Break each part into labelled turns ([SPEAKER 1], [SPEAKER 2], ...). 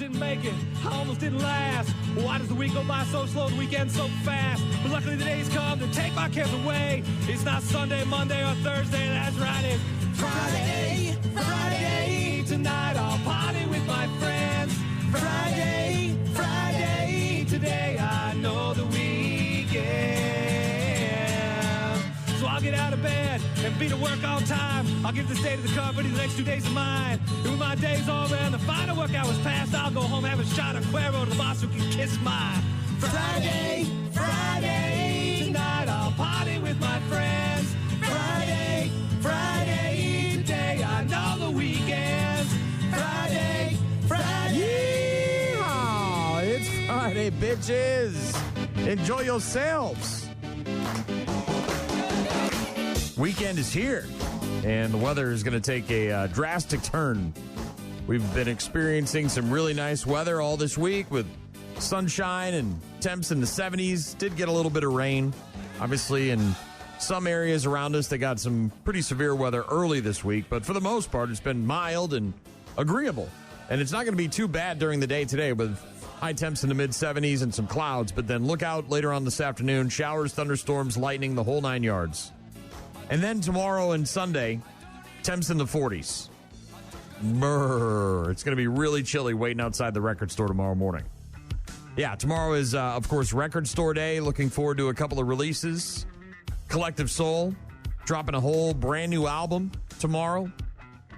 [SPEAKER 1] didn't make it. I almost didn't last. Why does the week go by so slow, the weekend so fast? But luckily the days come to take my cares away. It's not Sunday, Monday, or Thursday. That's right, it's Friday, Friday. Tonight I'll party with my friends. Friday, Friday. Today I know the weekend. So I'll get out of bed and be to work on time. I'll give this day to the company, the next 2 days of mine. And when my day's over and the final work hour's past, I'll go home, have a shot of Cuero to the boss who can kiss my Friday, Friday. Tonight I'll party with my friends. Friday, Friday. Today I know the weekends. Friday, Friday.
[SPEAKER 2] Yeah, it's Friday, bitches. Enjoy yourselves. Weekend is here, and the weather is going to take a drastic turn. We've been experiencing some really nice weather all this week with sunshine and temps in the 70s. Did get a little bit of rain, obviously, in some areas around us. They got some pretty severe weather early this week, but for the most part, it's been mild and agreeable. And it's not going to be too bad during the day today with high temps in the mid-70s and some clouds, but then look out later on this afternoon, showers, thunderstorms, lightning, the whole 9 yards. And then tomorrow and Sunday, temps in the 40s. Brr. It's going to be really chilly waiting outside the record store tomorrow morning. Yeah, tomorrow is, of course, Record Store Day. Looking forward to a couple of releases. Collective Soul dropping a whole brand new album tomorrow.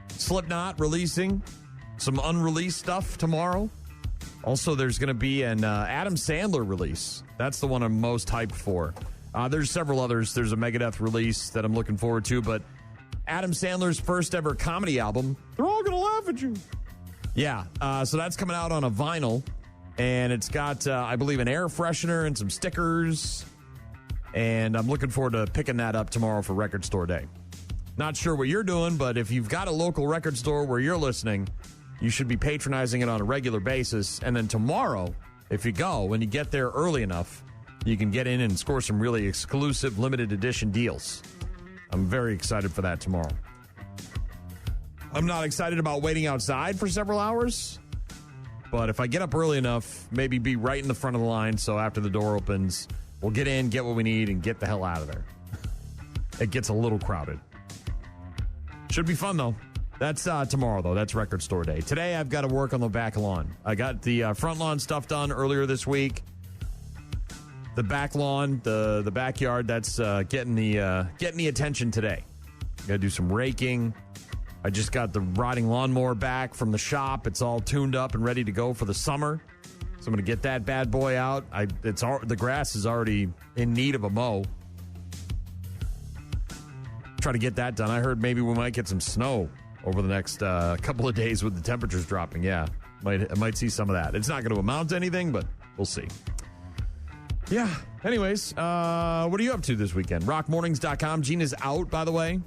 [SPEAKER 2] Slipknot releasing some unreleased stuff tomorrow. Also, there's going to be an Adam Sandler release. That's the one I'm most hyped for. There's several others. There's a Megadeth release that I'm looking forward to, but Adam Sandler's first ever comedy album, they're all going to laugh at you. Yeah, so that's coming out on a vinyl, and it's got, I believe, an air freshener and some stickers, and I'm looking forward to picking that up tomorrow for Record Store Day. Not sure what you're doing, but if you've got a local record store where you're listening, you should be patronizing it on a regular basis, and then tomorrow, if you go, when you get there early enough, you can get in and score some really exclusive limited edition deals. I'm very excited for that tomorrow. I'm not excited about waiting outside for several hours, but if I get up early enough, maybe be right in the front of the line, so after the door opens, we'll get in, get what we need, and get the hell out of there. It gets a little crowded. Should be fun, though. That's tomorrow, though. That's Record Store Day. Today, I've got to work on the back lawn. I got the front lawn stuff done earlier this week. The back lawn, the backyard, that's getting the attention today. Got to do some raking. I just got the riding lawnmower back from the shop. It's all tuned up and ready to go for the summer. So I'm going to get that bad boy out. The grass is already in need of a mow. Try to get that done. I heard maybe we might get some snow over the next couple of days with the temperatures dropping. Yeah, I might see some of that. It's not going to amount to anything, but we'll see. Yeah. Anyways, what are you up to this weekend? Rockmornings.com. Gina's out, by the way.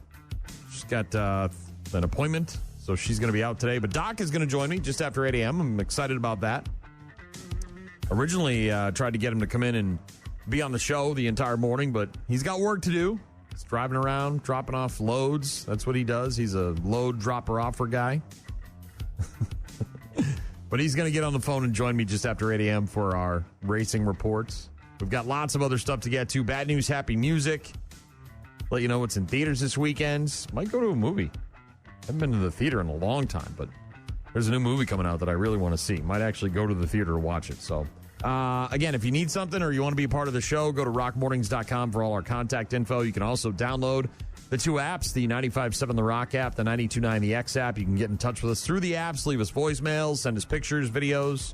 [SPEAKER 2] She's got an appointment, so she's going to be out today. But Doc is going to join me just after 8 a.m. I'm excited about that. Originally tried to get him to come in and be on the show the entire morning, but he's got work to do. He's driving around, dropping off loads. That's what he does. He's a load dropper-offer guy. But he's going to get on the phone and join me just after 8 a.m. for our racing reports. We've got lots of other stuff to get to. Bad news, happy music. Let you know what's in theaters this weekend. Might go to a movie. Haven't been to the theater in a long time, but there's a new movie coming out that I really want to see. Might actually go to the theater to watch it. So, again, if you need something or you want to be a part of the show, go to rockmornings.com for all our contact info. You can also download the two apps, the 95.7 The Rock app, the 92.9 The X app. You can get in touch with us through the apps, leave us voicemails, send us pictures, videos.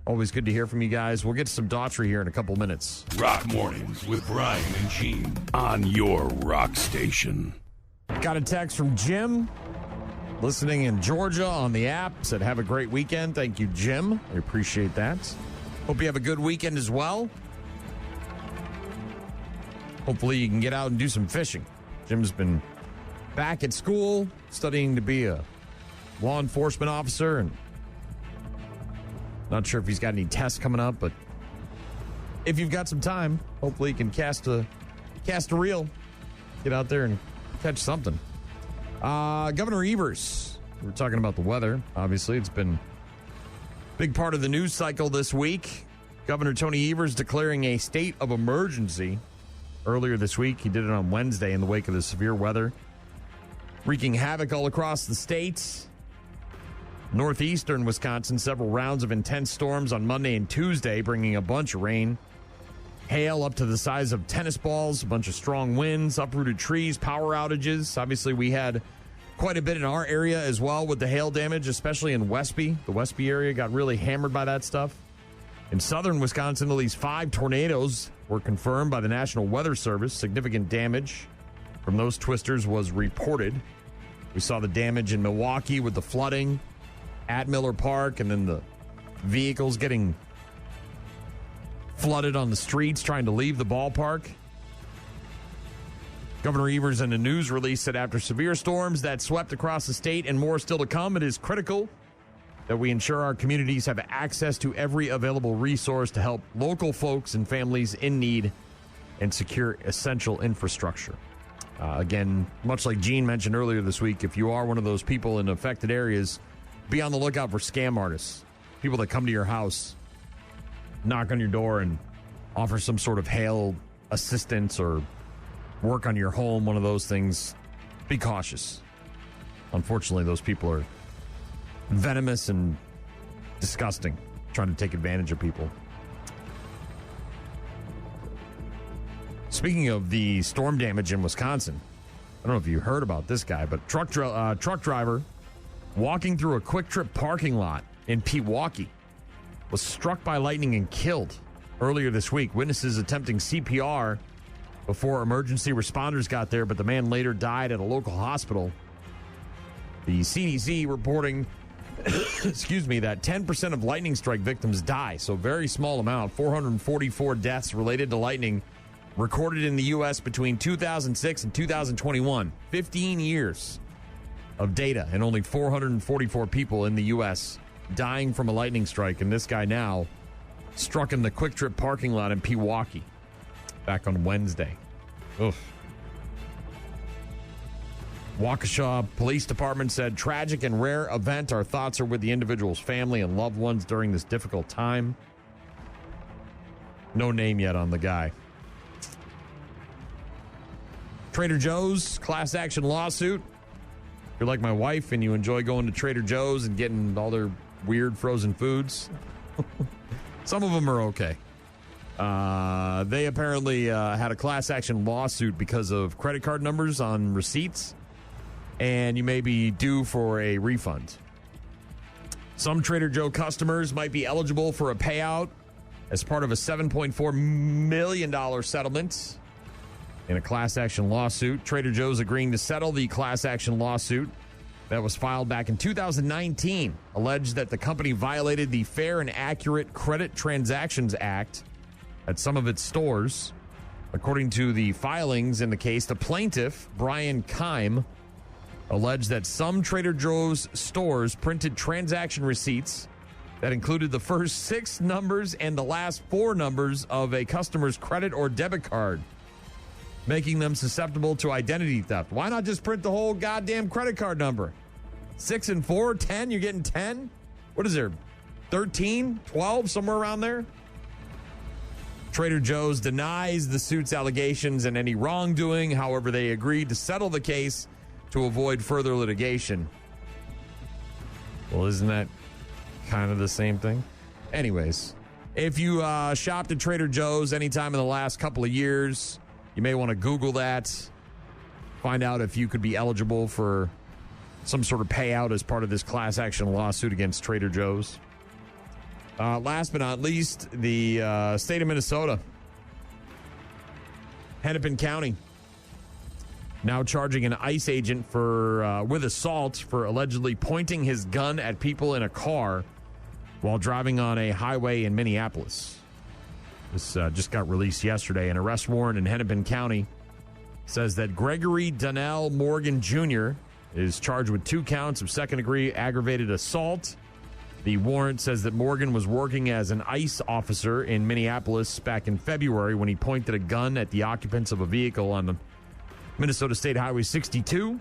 [SPEAKER 2] Always good to hear from you guys. We'll get to some Daughtry here in a couple minutes.
[SPEAKER 3] Rock Mornings with Brian and Gene on your rock station.
[SPEAKER 2] Got a text from Jim, listening in Georgia on the app. Said, have a great weekend. Thank you, Jim. I appreciate that. Hope you have a good weekend as well. Hopefully you can get out and do some fishing. Jim's been back at school, studying to be a law enforcement officer, and not sure if he's got any tests coming up, but if you've got some time, hopefully you can cast a reel, get out there and catch something. Governor Evers, we're talking about the weather. Obviously, it's been Big part of the news cycle this week. Governor Tony Evers declaring a state of emergency earlier this week. He did it on Wednesday in the wake of the severe weather, wreaking havoc all across the state. Northeastern Wisconsin, several rounds of intense storms on Monday and Tuesday, bringing a bunch of rain. Hail up to the size of tennis balls, a bunch of strong winds, uprooted trees, power outages. Obviously, we had quite a bit in our area as well with the hail damage, especially in Westby. The Westby area got really hammered by that stuff. In southern Wisconsin, at least 5 tornadoes were confirmed by the National Weather Service. Significant damage from those twisters was reported. We saw the damage in Milwaukee with the flooding at Miller Park, and then the vehicles getting flooded on the streets trying to leave the ballpark. Governor Evers in a news release said after severe storms that swept across the state and more still to come, it is critical that we ensure our communities have access to every available resource to help local folks and families in need and secure essential infrastructure. Again, much like Gene mentioned earlier this week, if you are one of those people in affected areas, be on the lookout for scam artists, people that come to your house, knock on your door, and offer some sort of hail assistance or work on your home, one of those things. Be cautious. Unfortunately, those people are venomous and disgusting, trying to take advantage of people. Speaking of the storm damage in Wisconsin, I don't know if you heard about this guy, but truck driver walking through a Quick Trip parking lot in Pewaukee was struck by lightning and killed earlier this week. Witnesses attempting CPR before emergency responders got there, but the man later died at a local hospital. The CDC reporting, that 10% of lightning strike victims die, so very small amount. 444 deaths related to lightning recorded in the U.S. between 2006 and 2021. 15 years of data, and only 444 people in the U.S. dying from a lightning strike. And this guy now struck in the Quick Trip parking lot in Pewaukee back on Wednesday. Ugh. Waukesha Police Department said, tragic and rare event. Our thoughts are with the individual's family and loved ones during this difficult time. No name yet on the guy. Trader Joe's class action lawsuit. If you're like my wife and you enjoy going to Trader Joe's and getting all their weird frozen foods, some of them are okay. They apparently had a class action lawsuit because of credit card numbers on receipts, and you may be due for a refund. Some Trader Joe customers might be eligible for a payout as part of a $7.4 million settlement in a class action lawsuit. Trader Joe's agreeing to settle the class action lawsuit that was filed back in 2019, alleged that the company violated the Fair and Accurate Credit Transactions Act at some of its stores. According to the filings in the case, the plaintiff, Brian Keim, alleged that some Trader Joe's stores printed transaction receipts that included the first 6 numbers and the last 4 numbers of a customer's credit or debit card, making them susceptible to identity theft. Why not just print the whole goddamn credit card number? 6 and 4, 10, you're getting 10? What is there, 13, 12, somewhere around there? Trader Joe's denies the suit's allegations and any wrongdoing. However, they agreed to settle the case to avoid further litigation. Well, isn't that kind of the same thing? Anyways, if you shopped at Trader Joe's anytime in the last couple of years, you may want to Google that, find out if you could be eligible for some sort of payout as part of this class action lawsuit against Trader Joe's. Last but not least, the state of Minnesota, Hennepin County, now charging an ICE agent with assault for allegedly pointing his gun at people in a car while driving on a highway in Minneapolis. This just got released yesterday. An arrest warrant in Hennepin County says that Gregory Donnell Morgan Jr. is charged with 2 counts of second-degree aggravated assault. The warrant says that Morgan was working as an ICE officer in Minneapolis back in February when he pointed a gun at the occupants of a vehicle on the Minnesota State Highway 62.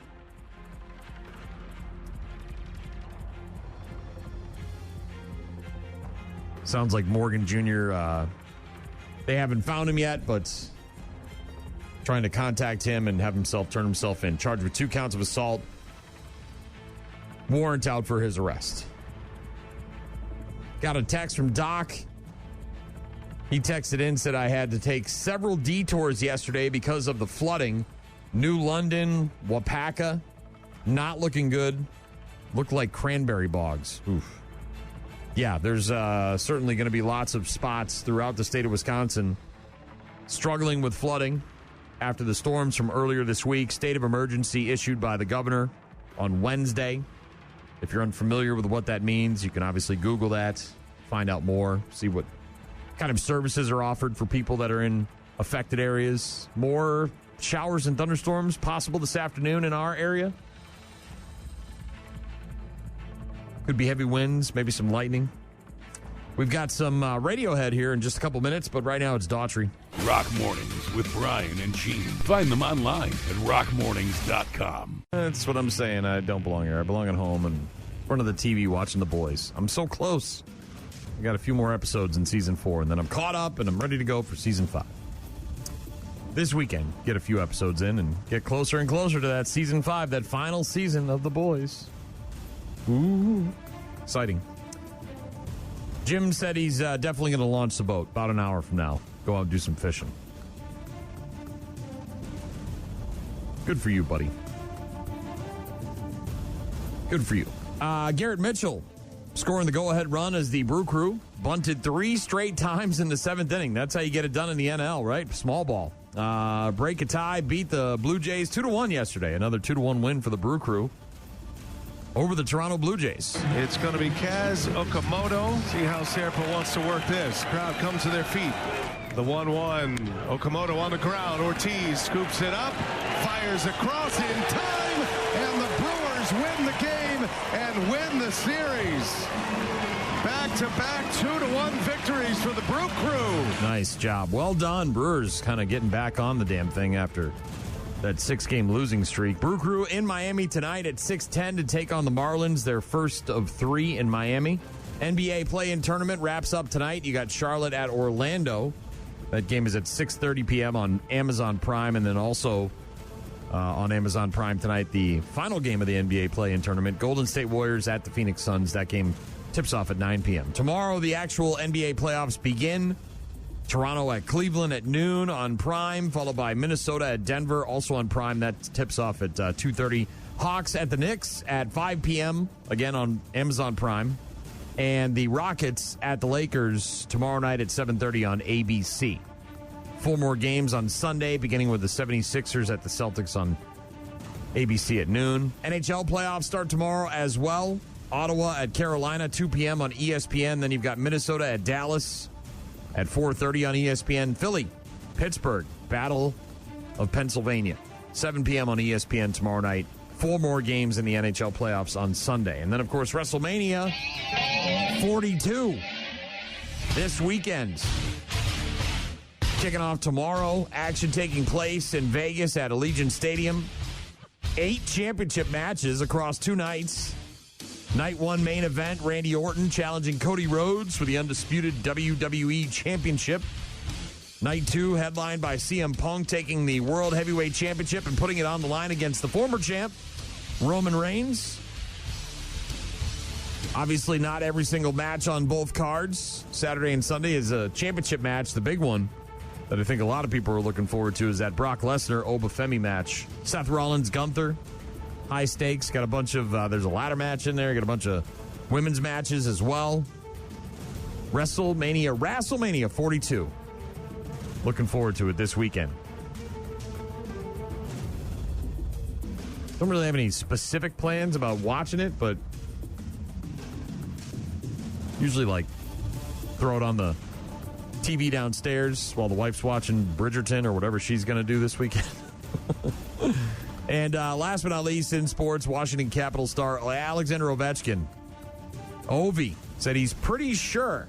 [SPEAKER 2] Sounds like Morgan Jr., they haven't found him yet, but trying to contact him and have himself turn himself in. Charged with 2 counts of assault. Warrant out for his arrest. Got a text from Doc. He texted in, said, I had to take several detours yesterday because of the flooding. New London, Wapaka, not looking good. Looked like cranberry bogs. Oof. Yeah, there's certainly going to be lots of spots throughout the state of Wisconsin struggling with flooding after the storms from earlier this week. State of emergency issued by the governor on Wednesday. If you're unfamiliar with what that means, you can obviously Google that, find out more, see what kind of services are offered for people that are in affected areas. More showers and thunderstorms possible this afternoon in our area. Could be heavy winds, maybe some lightning. We've got some Radiohead here in just a couple minutes, but right now it's Daughtry.
[SPEAKER 3] Rock Mornings with Brian and Gene. Find them online at rockmornings.com.
[SPEAKER 2] That's what I'm saying. I don't belong here. I belong at home and in front of the TV watching the boys. I'm so close. I got a few more episodes in season 4, and then I'm caught up and I'm ready to go for season 5. This weekend, get a few episodes in and get closer and closer to that season 5, that final season of the boys. Ooh, exciting. Jim said he's definitely going to launch the boat about an hour from now. Go out and do some fishing. Good for you, buddy. Good for you. Garrett Mitchell scoring the go-ahead run as the Brew Crew bunted 3 straight times in the 7th inning. That's how you get it done in the NL, right? Small ball. Break a tie, beat the Blue Jays 2-1 yesterday. Another 2-1 win for the Brew Crew over the Toronto Blue Jays.
[SPEAKER 4] It's going to be Kaz Okamoto. See how Serpa wants to work this. Crowd comes to their feet. The 1-1. Okamoto on the ground. Ortiz scoops it up, fires across in time, and the Brewers win the game and win the series. Back-to-back 2-1 victories for the Brew Crew.
[SPEAKER 2] Nice job. Well done. Brewers kind of getting back on the damn thing after that 6-game losing streak. Brew Crew in Miami tonight at 6:10 to take on the Marlins, their first of 3 in Miami. NBA play-in tournament wraps up tonight. You got Charlotte at Orlando. That game is at 6:30 p.m. on Amazon Prime, and then also on Amazon Prime tonight, the final game of the NBA play-in tournament, Golden State Warriors at the Phoenix Suns. That game tips off at 9 p.m. Tomorrow, the actual NBA playoffs begin. Toronto at Cleveland at noon on Prime, followed by Minnesota at Denver, also on Prime. That tips off at 2:30. Hawks at the Knicks at 5 p.m., again on Amazon Prime. And the Rockets at the Lakers tomorrow night at 7:30 on ABC. 4 more games on Sunday, beginning with the 76ers at the Celtics on ABC at noon. NHL playoffs start tomorrow as well. Ottawa at Carolina, 2 p.m. on ESPN. Then you've got Minnesota at Dallas at 4:30 on ESPN. Philly, Pittsburgh, Battle of Pennsylvania, 7 p.m. on ESPN tomorrow night. 4 more games in the NHL playoffs on Sunday. And then, of course, WrestleMania 42 this weekend. Kicking off tomorrow. Action taking place in Vegas at Allegiant Stadium. 8 championship matches across 2 nights. Night 1 main event, Randy Orton challenging Cody Rhodes for the undisputed WWE Championship. Night 2, headlined by CM Punk taking the World Heavyweight Championship and putting it on the line against the former champ, Roman Reigns. Obviously not every single match on both cards. Saturday and Sunday is a championship match. The big one that I think a lot of people are looking forward to is that Brock Lesnar-Obafemi match. Seth Rollins, Gunther. High stakes. Got a bunch of, there's a ladder match in there. Got a bunch of women's matches as well. WrestleMania 42. Looking forward to it this weekend. Don't really have any specific plans about watching it, but usually like throw it on the TV downstairs while the wife's watching Bridgerton or whatever she's going to do this weekend. And last but not least in sports, Washington Capitals star Alexander Ovechkin, Ovi, said he's pretty sure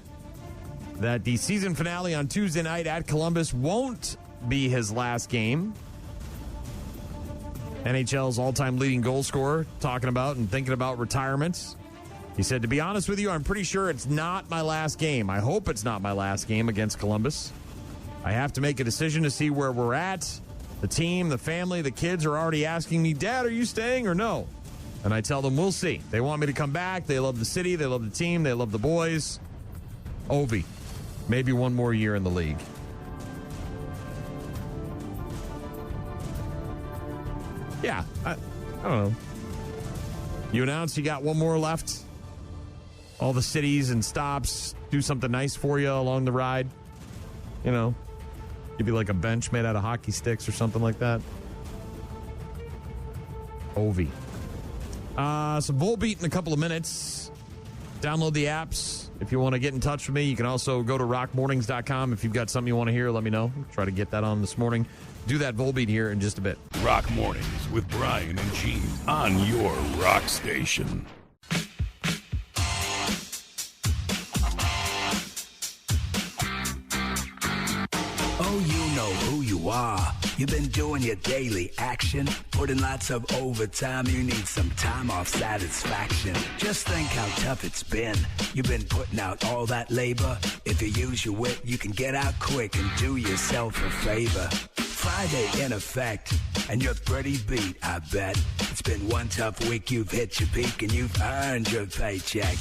[SPEAKER 2] that the season finale on Tuesday night at Columbus won't be his last game. NHL's all-time leading goal scorer talking about and thinking about retirement. He said, to be honest with you, I'm pretty sure it's not my last game. I hope it's not my last game against Columbus. I have to make a decision to see where we're at. The team, the family, the kids are already asking me, Dad, are you staying or no? And I tell them, we'll see. They want me to come back. They love the city. They love the team. They love the boys. Ovi, maybe one more year in the league. Yeah, I don't know. You announced you got one more left. All the cities and stops do something nice for you along the ride. You know, give you like a bench made out of hockey sticks or something like that. Ovi. So Volbeat in a couple of minutes. Download the apps. If you want to get in touch with me, you can also go to rockmornings.com. If you've got something you want to hear, let me know. Try to get that on this morning. Do that Volbeat here in just a bit.
[SPEAKER 3] Rock Mornings with Brian and Gene on your rock station.
[SPEAKER 5] Oh, you know who you are. You've been doing your daily action, putting lots of overtime. You need some time off satisfaction. Just think how tough it's been. You've been putting out all that labor. If you use your wit, you can get out quick and do yourself a favor. Friday in effect, and you're pretty beat, I bet. It's been one tough week, you've hit your peak, and you've earned your paycheck.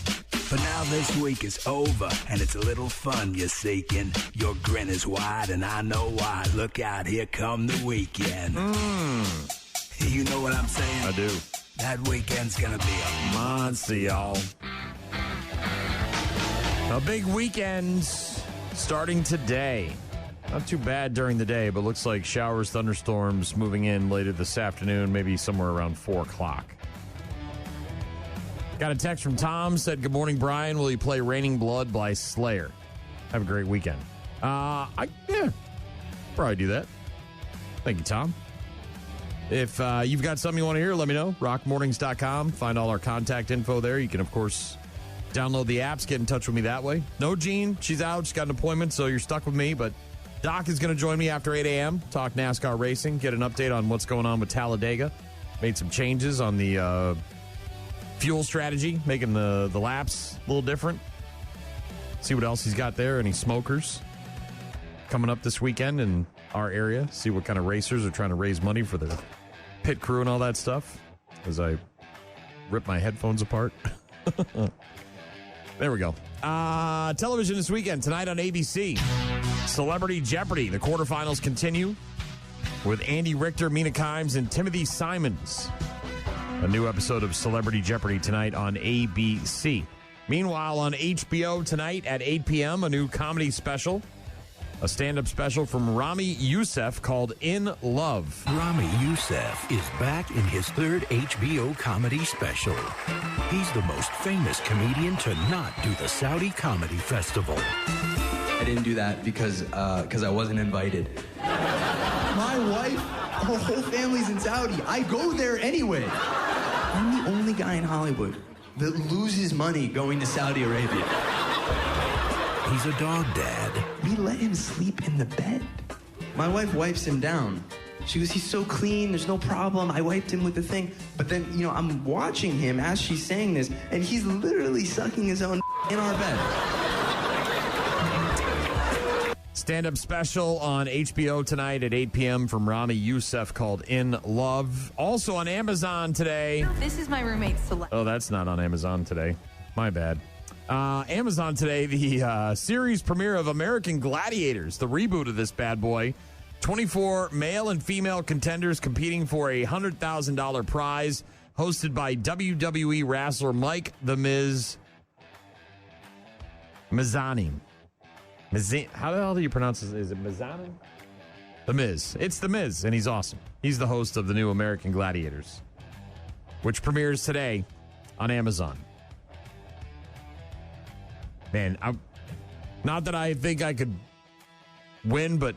[SPEAKER 5] But now this week is over, and it's a little fun you're seeking. Your grin is wide, and I know why. Look out, here come the weekend. You know what I'm saying?
[SPEAKER 2] I do.
[SPEAKER 5] That weekend's gonna be a
[SPEAKER 2] Monster, y'all. A big weekend starting today. Not too bad during the day, but looks like showers, thunderstorms moving in later this afternoon, maybe somewhere around 4 o'clock. Got a text from Tom, said, good morning, Brian. Will you play Raining Blood by Slayer? Have a great weekend. Yeah, probably do that. Thank you, Tom. If you've got something you want to hear, let me know. rockmornings.com. Find all our contact info there. You can, of course, download the apps, get in touch with me that way. No Jean, she's out. She's got an appointment, so you're stuck with me. But Doc is going to join me after 8 a.m., talk NASCAR racing, get an update on what's going on with Talladega. Made some changes on the fuel strategy, making the laps a little different. See what else he's got there. Any smokers coming up this weekend in our area. See what kind of racers are trying to raise money for their pit crew and all that stuff as I rip my headphones apart. There we go. Television this weekend, tonight on ABC. Celebrity Jeopardy. The quarterfinals continue with Andy Richter, Mina Kimes, and Timothy Simons. A new episode of Celebrity Jeopardy tonight on ABC. Meanwhile, on HBO tonight at 8 p.m., a new comedy special. A stand-up special from Rami Youssef called In Love.
[SPEAKER 6] Rami Youssef is back in his third HBO comedy special. He's the most famous comedian to not do the Saudi Comedy Festival.
[SPEAKER 7] I didn't do that because I wasn't invited. My wife, her whole family's in Saudi. I go there anyway. I'm the only guy in Hollywood that loses money going to Saudi Arabia.
[SPEAKER 6] He's a dog dad.
[SPEAKER 7] We let him sleep in the bed. My wife wipes him down. She goes, he's so clean, there's no problem. I wiped him with the thing. But then, I'm watching him as she's saying this, and he's literally sucking his own in our bed.
[SPEAKER 2] Stand-up special on HBO tonight at 8 p.m. from Rami Youssef called In Love. Also on Amazon today.
[SPEAKER 8] This is my roommate's
[SPEAKER 2] Oh, that's not on Amazon today. My bad. Amazon today, the series premiere of American Gladiators, the reboot of this bad boy. 24 male and female contenders competing for a $100,000 prize, hosted by WWE wrestler Mike The Miz Mizanin. How the hell do you pronounce this? Is it Mizanin? The Miz. It's The Miz, and he's awesome. He's the host of the new American Gladiators, which premieres today on Amazon. Man, not that I think I could win, but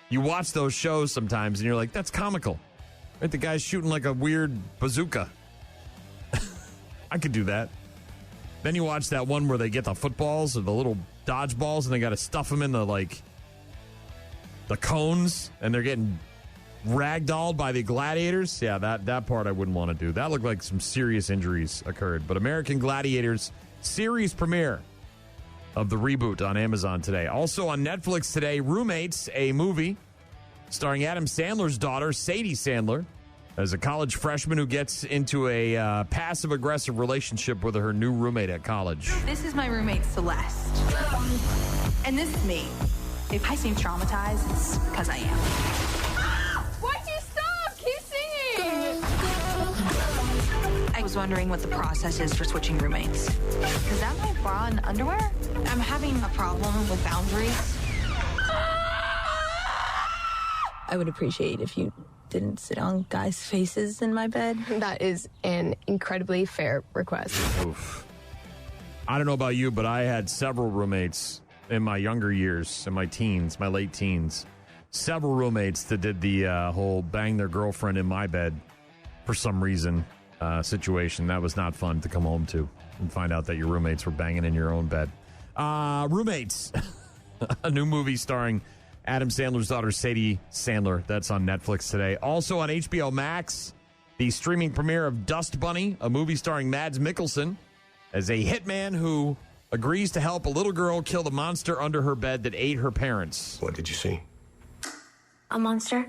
[SPEAKER 2] you watch those shows sometimes, and you're like, that's comical. Right? The guy's shooting like a weird bazooka. I could do that. Then you watch that one where they get the footballs or the little dodgeballs, and they got to stuff them in the cones, and they're getting ragdolled by the gladiators. Yeah, that part I wouldn't want to do. That looked like some serious injuries occurred. But American Gladiators series premiere of the reboot on Amazon today. Also on Netflix today, Roommates, a movie starring Adam Sandler's daughter, Sadie Sandler, as a college freshman who gets into a passive-aggressive relationship with her new roommate at college.
[SPEAKER 8] This is my roommate, Celeste. And this is me. If I seem traumatized, it's because I am. Why'd you stop? Keep singing! I was wondering what the process is for switching roommates. Is that my bra and underwear? I'm having a problem with boundaries.
[SPEAKER 9] I would appreciate if you didn't sit on guys' faces in my bed.
[SPEAKER 10] That is an incredibly fair request.
[SPEAKER 2] Oof. I don't know about you, but I had several roommates in my younger years, in my teens, my late teens. Several roommates that did the whole bang their girlfriend in my bed for some reason situation. That was not fun to come home to and find out that your roommates were banging in your own bed. Roommates, a new movie starring Adam Sandler's daughter, Sadie Sandler. That's on Netflix today. Also on HBO Max, the streaming premiere of Dust Bunny, a movie starring Mads Mikkelsen as a hitman who agrees to help a little girl kill the monster under her bed that ate her parents.
[SPEAKER 11] What did you see?
[SPEAKER 12] A monster.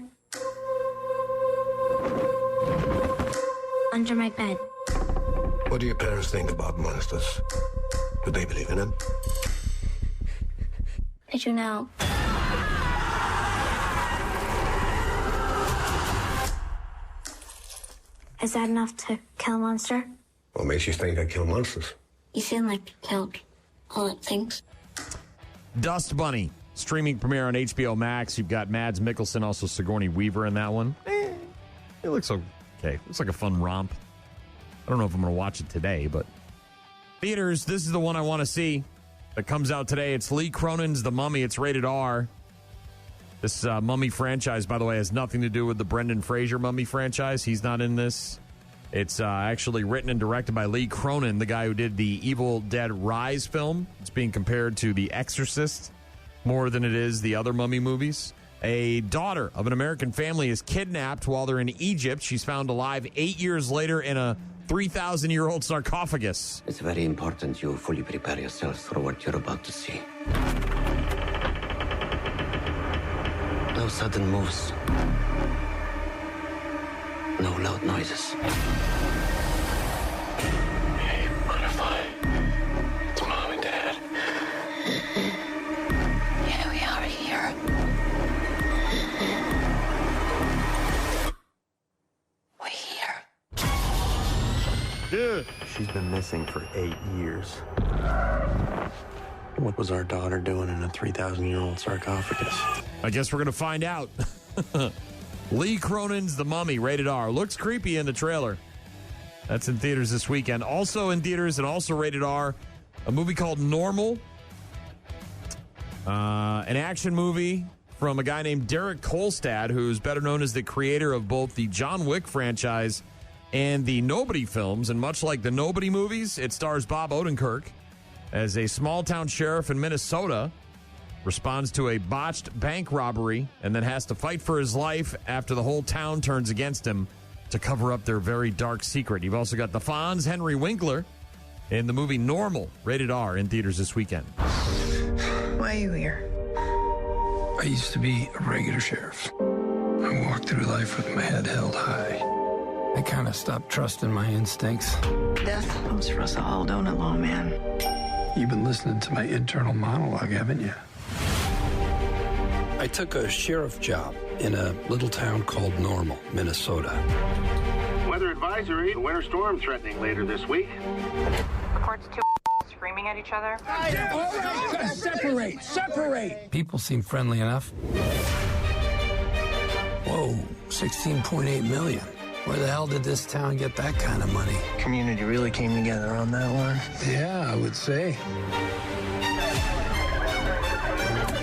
[SPEAKER 12] Under my bed.
[SPEAKER 11] What do your parents think about monsters? Do they believe in them?
[SPEAKER 12] Did you know? Is that enough to kill a monster?
[SPEAKER 11] What makes you think I kill monsters?
[SPEAKER 12] You seem like you killed all it thinks.
[SPEAKER 2] Dust Bunny, streaming premiere on HBO Max. You've got Mads Mikkelsen, also Sigourney Weaver in that one. It looks okay. Looks like a fun romp. I don't know if I'm going to watch it today, but theaters, this is the one I want to see that comes out today. It's Lee Cronin's The Mummy. It's rated R. This Mummy franchise, by the way, has nothing to do with the Brendan Fraser Mummy franchise. He's not in this. It's actually written and directed by Lee Cronin, the guy who did the Evil Dead Rise film. It's being compared to The Exorcist more than it is the other Mummy movies. A daughter of an American family is kidnapped while they're in Egypt. She's found alive 8 years later in a 3,000-year-old sarcophagus.
[SPEAKER 13] It's very important you fully prepare yourself for what you're about to see. No sudden moves. No loud noises.
[SPEAKER 11] Hey, butterfly. It's Mom and Dad.
[SPEAKER 12] Yeah, we are here. We're here.
[SPEAKER 2] Yeah.
[SPEAKER 14] She's been missing for 8 years. What was our daughter doing in a 3,000-year-old sarcophagus?
[SPEAKER 2] I guess we're going to find out. Lee Cronin's The Mummy, rated R. Looks creepy in the trailer. That's in theaters this weekend. Also in theaters and also rated R, a movie called Normal. An action movie from a guy named Derek Kolstad, who's better known as the creator of both the John Wick franchise and the Nobody films. And much like the Nobody movies, it stars Bob Odenkirk as a small-town sheriff in Minnesota responds to a botched bank robbery and then has to fight for his life after the whole town turns against him to cover up their very dark secret. You've also got the Fonz, Henry Winkler, in the movie Normal, rated R, in theaters this weekend.
[SPEAKER 15] Why are you here?
[SPEAKER 16] I used to be a regular sheriff. I walked through life with my head held high. I kind of stopped trusting my instincts.
[SPEAKER 15] Death comes for us all, don't it, lawman?
[SPEAKER 16] You've been listening to my internal monologue, haven't you? I took a sheriff job in a little town called Normal, Minnesota.
[SPEAKER 17] Weather advisory, winter storm threatening later this week.
[SPEAKER 8] Reports two screaming at each other.
[SPEAKER 16] All right, separate. People seem friendly enough. Whoa, 16.8 million. Where the hell did this town get that kind of money?
[SPEAKER 15] Community really came together on that one.
[SPEAKER 16] Yeah, I would say.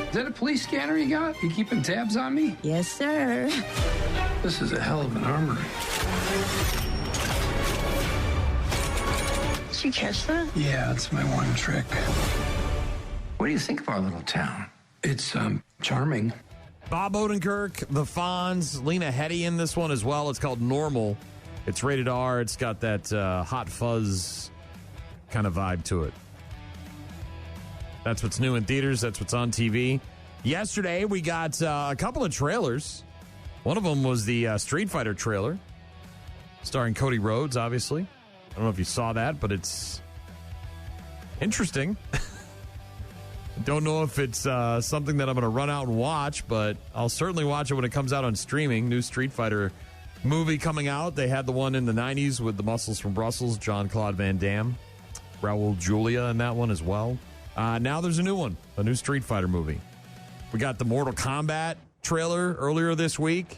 [SPEAKER 16] Is that a police scanner you got? You keeping tabs on me?
[SPEAKER 9] Yes, sir.
[SPEAKER 16] This is a hell of an armory.
[SPEAKER 15] Did you catch that?
[SPEAKER 16] Yeah, that's my one trick.
[SPEAKER 15] What do you think of our little town?
[SPEAKER 16] It's, charming.
[SPEAKER 2] Bob Odenkirk, the Fonz, Lena Headey in this one as well. It's called Normal. It's rated R. It's got that Hot Fuzz kind of vibe to it. That's what's new in theaters. That's what's on TV. Yesterday, we got a couple of trailers. One of them was the Street Fighter trailer, starring Cody Rhodes, obviously. I don't know if you saw that, but it's interesting. Don't know if it's something that I'm going to run out and watch, but I'll certainly watch it when it comes out on streaming. New Street Fighter movie coming out. They had the one in the 90s with the Muscles from Brussels, Jean-Claude Van Damme, Raul Julia in that one as well. Now there's a new one, a new Street Fighter movie. We got the Mortal Kombat trailer earlier this week.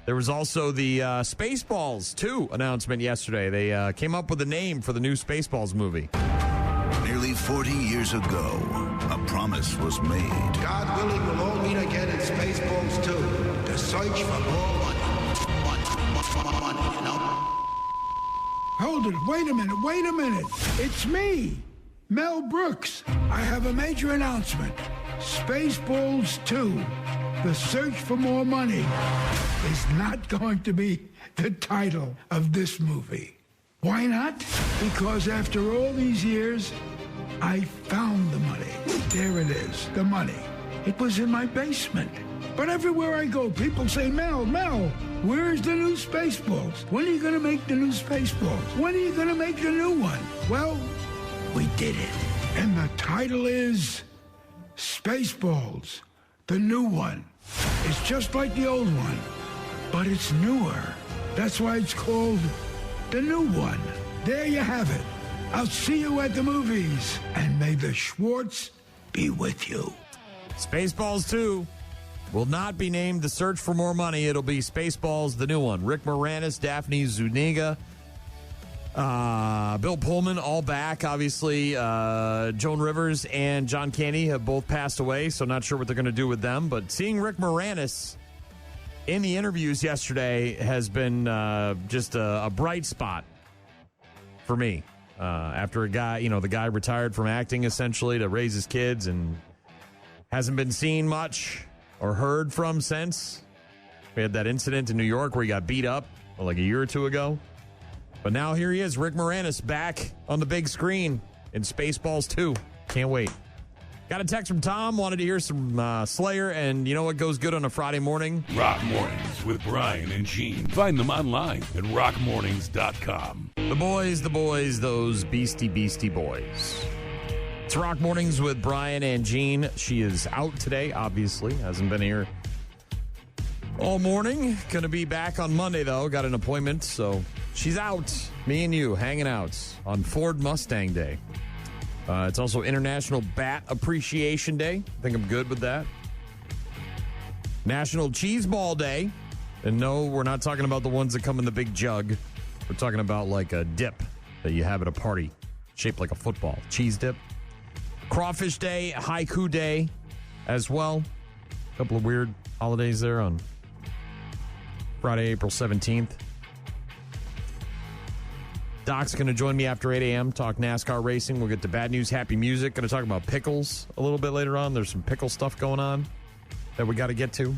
[SPEAKER 2] There was also the Spaceballs 2 announcement yesterday. They came up with a name for the new Spaceballs movie.
[SPEAKER 18] Nearly 40 years ago, a promise was made.
[SPEAKER 11] God willing, we'll all meet again in Spaceballs 2 to search for more money. Money, you know?
[SPEAKER 19] Hold it. Wait a minute. It's me, Mel Brooks. I have a major announcement. Spaceballs 2, The Search for More Money, is not going to be the title of this movie. Why not? Because after all these years, I found the money. There it is, the money. It was in my basement. But everywhere I go, people say, Mel, where's the new Spaceballs? When are you going to make the new Spaceballs? When are you going to make the new one? Well, we did it. And the title is Spaceballs, the new one. It's just like the old one, but it's newer. That's why it's called the new one. There you have it. I'll see you at the movies, and may the Schwartz be with you.
[SPEAKER 2] Spaceballs 2 will not be named The Search for More Money. It'll be Spaceballs, the new one. Rick Moranis, Daphne Zuniga, Bill Pullman, all back, obviously. Joan Rivers and John Candy have both passed away, so not sure what they're going to do with them. But seeing Rick Moranis in the interviews yesterday has been just a bright spot for me. After the guy retired from acting, essentially, to raise his kids and hasn't been seen much or heard from since. We had that incident in New York where he got beat up like a year or two ago. But now here he is, Rick Moranis, back on the big screen in Spaceballs 2. Can't wait. Got a text from Tom, wanted to hear some Slayer, and you know what goes good on a Friday morning?
[SPEAKER 3] Rock Mornings with Brian and Gene. Find them online at rockmornings.com.
[SPEAKER 2] The boys, those beastie boys. It's Rock Mornings with Brian and Gene. She is out today, obviously. Hasn't been here all morning. Going to be back on Monday, though. Got an appointment, so she's out. Me and you hanging out on Ford Mustang Day. It's also International Bat Appreciation Day. I think I'm good with that. National Cheese Ball Day. And no, we're not talking about the ones that come in the big jug. We're talking about like a dip that you have at a party shaped like a football. Cheese dip. Crawfish Day, Haiku Day as well. A couple of weird holidays there on Friday, April 17th. Doc's going to join me after 8 a.m., talk NASCAR racing. We'll get to bad news, happy music. Going to talk about pickles a little bit later on. There's some pickle stuff going on that we got to get to.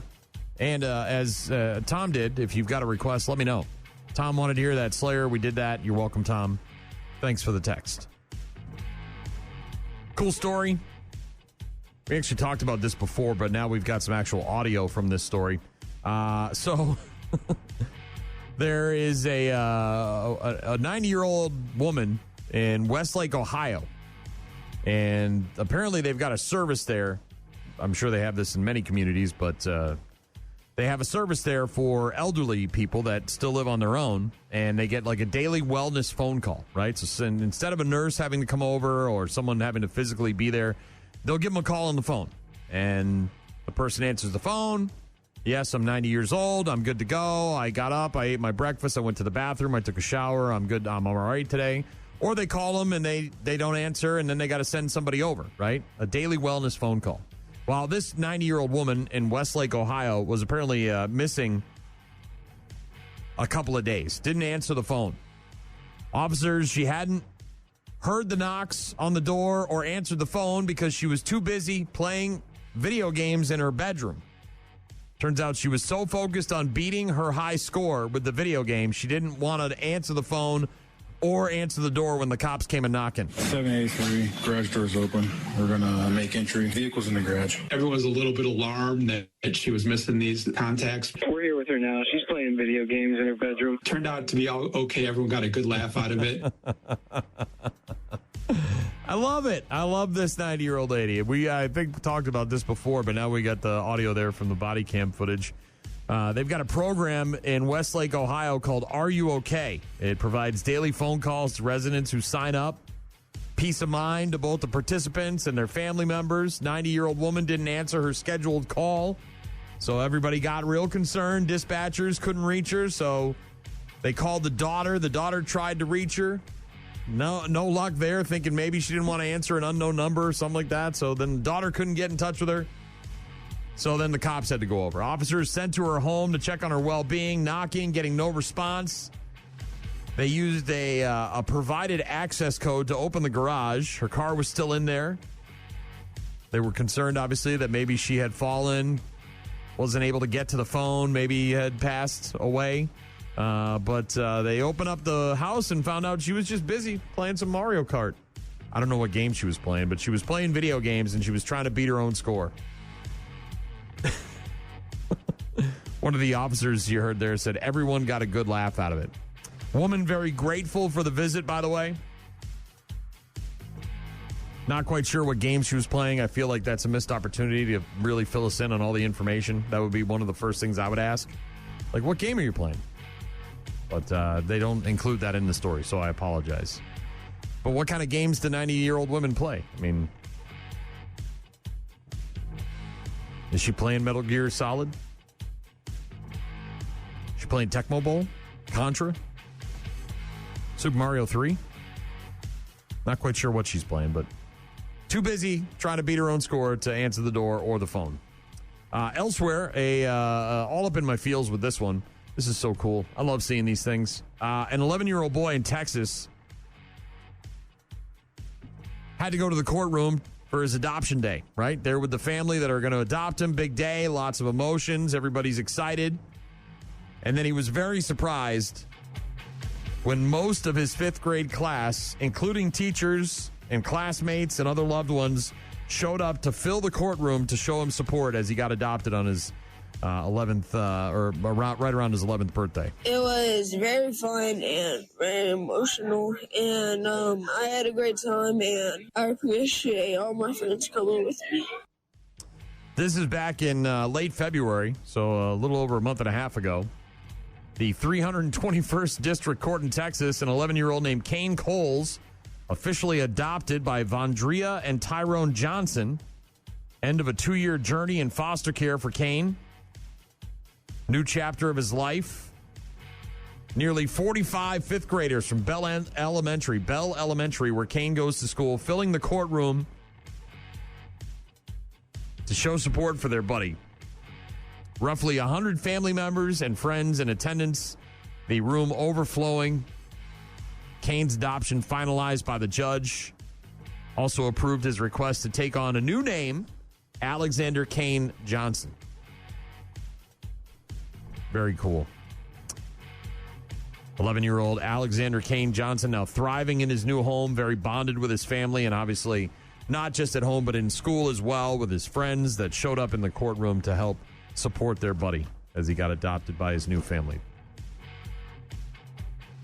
[SPEAKER 2] And as Tom did, if you've got a request, let me know. Tom wanted to hear that Slayer. We did that. You're welcome, Tom. Thanks for the text. Cool story. We actually talked about this before, but now we've got some actual audio from this story. So there is a 90-year-old woman in Westlake, Ohio, and apparently they've got a service there. I'm sure they have this in many communities, but they have a service there for elderly people that still live on their own, and they get like a daily wellness phone call, right? So instead of a nurse having to come over or someone having to physically be there, they'll give them a call on the phone, and the person answers the phone. Yes, I'm 90 years old. I'm good to go. I got up. I ate my breakfast. I went to the bathroom. I took a shower. I'm good. I'm all right today. Or they call them and they don't answer, and then they got to send somebody over, right? A daily wellness phone call. Well, this 90-year-old woman in Westlake, Ohio, was apparently missing a couple of days. Didn't answer the phone. Officers, she hadn't heard the knocks on the door or answered the phone because she was too busy playing video games in her bedroom. Turns out she was so focused on beating her high score with the video game, she didn't want to answer the phone or answer the door when the cops came a knocking.
[SPEAKER 20] 783, garage door's open. We're going to make entry. Vehicle's in the garage.
[SPEAKER 21] Everyone was a little bit alarmed that she was missing these contacts.
[SPEAKER 15] We're here with her now. She's playing video games in her bedroom.
[SPEAKER 21] Turned out to be all okay. Everyone got a good laugh out of it.
[SPEAKER 2] I love it. I love this 90-year-old lady. I think we talked about this before, but now we got the audio there from the body cam footage. They've got a program in Westlake, Ohio called Are You Okay? It provides daily phone calls to residents who sign up. Peace of mind to both the participants and their family members. 90-year-old woman didn't answer her scheduled call, so everybody got real concerned. Dispatchers couldn't reach her, so they called the daughter. The daughter tried to reach her. No luck there, thinking maybe she didn't want to answer an unknown number or something like that. So then the daughter couldn't get in touch with her. So then the cops had to go over. Officers sent to her home to check on her well-being, knocking, getting no response. They used a provided access code to open the garage. Her car was still in there. They were concerned, obviously, that maybe she had fallen, wasn't able to get to the phone, maybe had passed away. But they opened up the house and found out she was just busy playing some Mario Kart. I don't know what game she was playing, but she was playing video games and she was trying to beat her own score. One of the officers you heard there said everyone got a good laugh out of it. Woman very grateful for the visit, by the way. Not quite sure what game she was playing. I feel like that's a missed opportunity to really fill us in on all the information. That would be one of the first things I would ask. Like, what game are you playing? But they don't include that in the story, so I apologize. But what kind of games do 90-year-old women play? I mean, is she playing Metal Gear Solid? Is she playing Tecmo Bowl? Contra? Super Mario 3? Not quite sure what she's playing, but too busy trying to beat her own score to answer the door or the phone. Elsewhere, all up in my feels with this one. This is so cool. I love seeing these things. An 11-year-old boy in Texas had to go to the courtroom for his adoption day, right? There with the family that are going to adopt him. Big day, lots of emotions. Everybody's excited. And then he was very surprised when most of his fifth grade class, including teachers and classmates and other loved ones, showed up to fill the courtroom to show him support as he got adopted on his 11th, right around his 11th birthday.
[SPEAKER 22] It was very fun and very emotional, and I had a great time, and I appreciate all my friends coming with me.
[SPEAKER 2] This is back in late February, so a little over a month and a half ago. The 321st District Court in Texas, an 11-year-old named Kane Coles, officially adopted by Vondria and Tyrone Johnson. End of a 2-year journey in foster care for Kane. New chapter of his life. Nearly 45 fifth graders from Bell Elementary, where Kane goes to school, filling the courtroom to show support for their buddy. Roughly 100 family members and friends in attendance. The room overflowing. Kane's adoption finalized by the judge. Also approved his request to take on a new name, Alexander Kane Johnson. Very cool. 11-year-old Alexander Kane Johnson now thriving in his new home, very bonded with his family, and obviously not just at home but in school as well, with his friends that showed up in the courtroom to help support their buddy as he got adopted by his new family.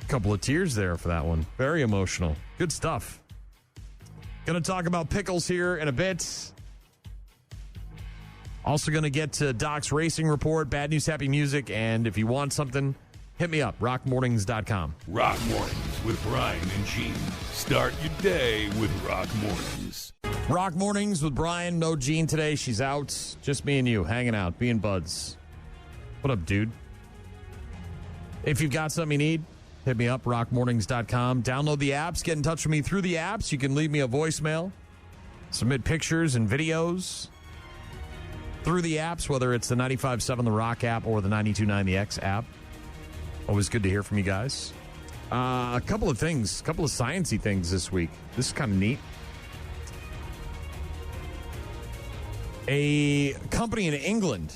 [SPEAKER 2] Couple of tears there for that one. Very emotional. Good stuff. Going to talk about pickles here in a bit. Also going to get to Doc's Racing Report, Bad News, Happy Music, and if you want something, hit me up, rockmornings.com.
[SPEAKER 3] Rock Mornings with Brian and Gene. Start your day with Rock Mornings.
[SPEAKER 2] Rock Mornings with Brian. No Gene today. She's out. Just me and you hanging out, being buds. What up, dude? If you've got something you need, hit me up, rockmornings.com. Download the apps. Get in touch with me through the apps. You can leave me a voicemail. Submit pictures and videos through the apps, whether it's the 95.7 The Rock app or the 92.9 The X app. Always good to hear from you guys. A couple of things, a couple of science-y things this week. This is kind of neat. A company in England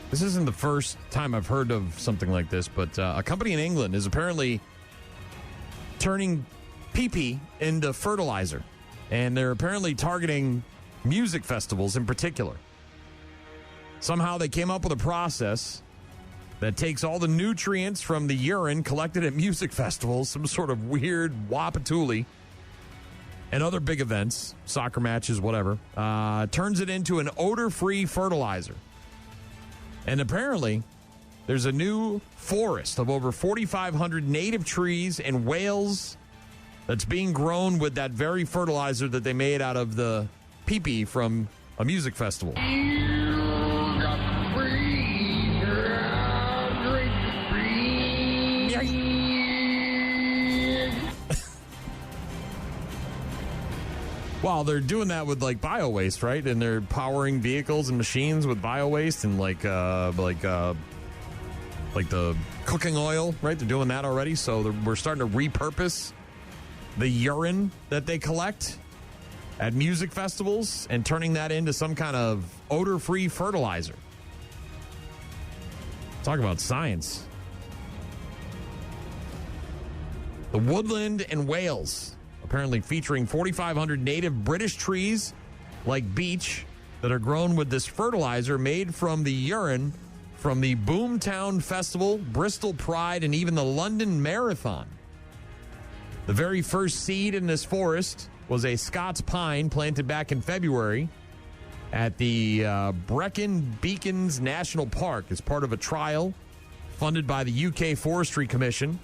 [SPEAKER 2] This isn't the first time I've heard of something like this, but a company in England is apparently turning pee-pee into fertilizer. And they're apparently targeting music festivals in particular. Somehow they came up with a process that takes all the nutrients from the urine collected at music festivals, some sort of weird wapatuli, and other big events, soccer matches, whatever, turns it into an odor-free fertilizer. And apparently, there's a new forest of over 4,500 native trees in Wales that's being grown with that very fertilizer that they made out of the pee-pee from a music festival. Well, they're doing that with like bio waste, right? And they're powering vehicles and machines with bio waste and like the cooking oil, right? They're doing that already. So we're starting to repurpose the urine that they collect at music festivals and turning that into some kind of odor-free fertilizer. Talk about science. The woodland in Wales, apparently featuring 4,500 native British trees like beech that are grown with this fertilizer made from the urine from the Boomtown Festival, Bristol Pride, and even the London Marathon. The very first seed in this forest was a Scots pine planted back in February at the Brecon Beacons National Park as part of a trial funded by the UK Forestry Commission.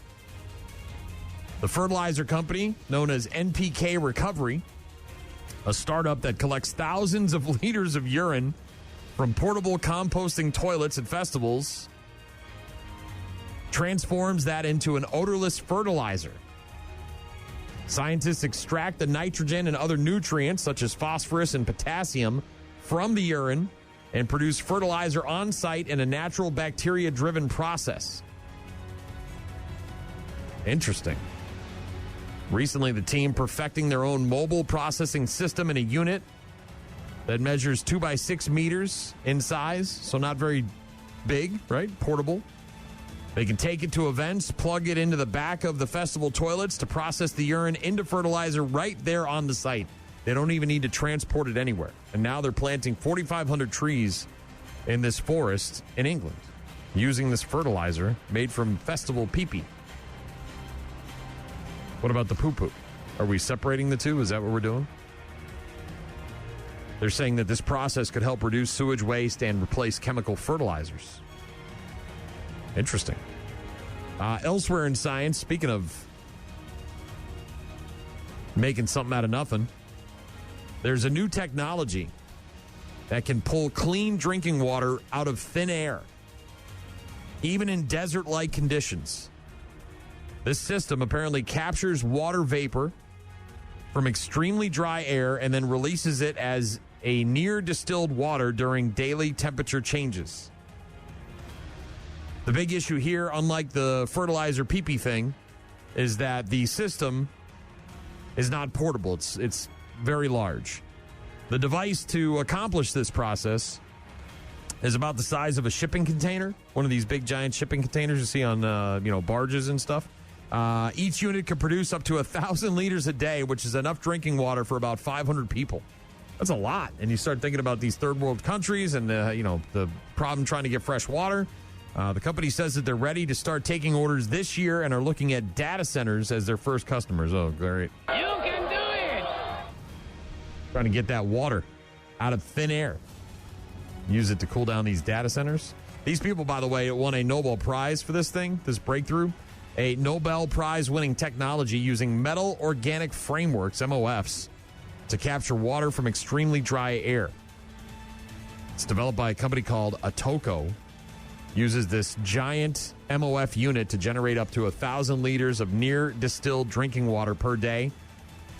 [SPEAKER 2] The fertilizer company, known as NPK Recovery, a startup that collects thousands of liters of urine from portable composting toilets at festivals, transforms that into an odorless fertilizer. Scientists extract the nitrogen and other nutrients, such as phosphorus and potassium, from the urine and produce fertilizer on site in a natural bacteria-driven process. Interesting. Recently, the team perfecting their own mobile processing system in a unit that measures 2 by 6 meters in size, so not very big, right? Portable. They can take it to events, plug it into the back of the festival toilets to process the urine into fertilizer right there on the site. They don't even need to transport it anywhere. And now they're planting 4,500 trees in this forest in England using this fertilizer made from festival pee-pee. What about the poo-poo? Are we separating the two? Is that what we're doing? They're saying that this process could help reduce sewage waste and replace chemical fertilizers. Interesting. Elsewhere in science, speaking of making something out of nothing, there's a new technology that can pull clean drinking water out of thin air, even in desert-like conditions. This system apparently captures water vapor from extremely dry air and then releases it as a near distilled water during daily temperature changes. The big issue here, unlike the fertilizer pee-pee thing, is that the system is not portable. It's very large. The device to accomplish this process is about the size of a shipping container, one of these big giant shipping containers you see on barges and stuff. Each unit can produce up to 1,000 liters a day, which is enough drinking water for about 500 people. That's a lot. And you start thinking about these third world countries and the problem trying to get fresh water. The company says that they're ready to start taking orders this year and are looking at data centers as their first customers. Oh, great.
[SPEAKER 1] You can do it!
[SPEAKER 2] Trying to get that water out of thin air. Use it to cool down these data centers. These people, by the way, won a Nobel Prize for this thing, this breakthrough. A Nobel Prize-winning technology using metal organic frameworks, MOFs, to capture water from extremely dry air. It's developed by a company called Atoko. Uses this giant MOF unit to generate up to 1,000 liters of near distilled drinking water per day.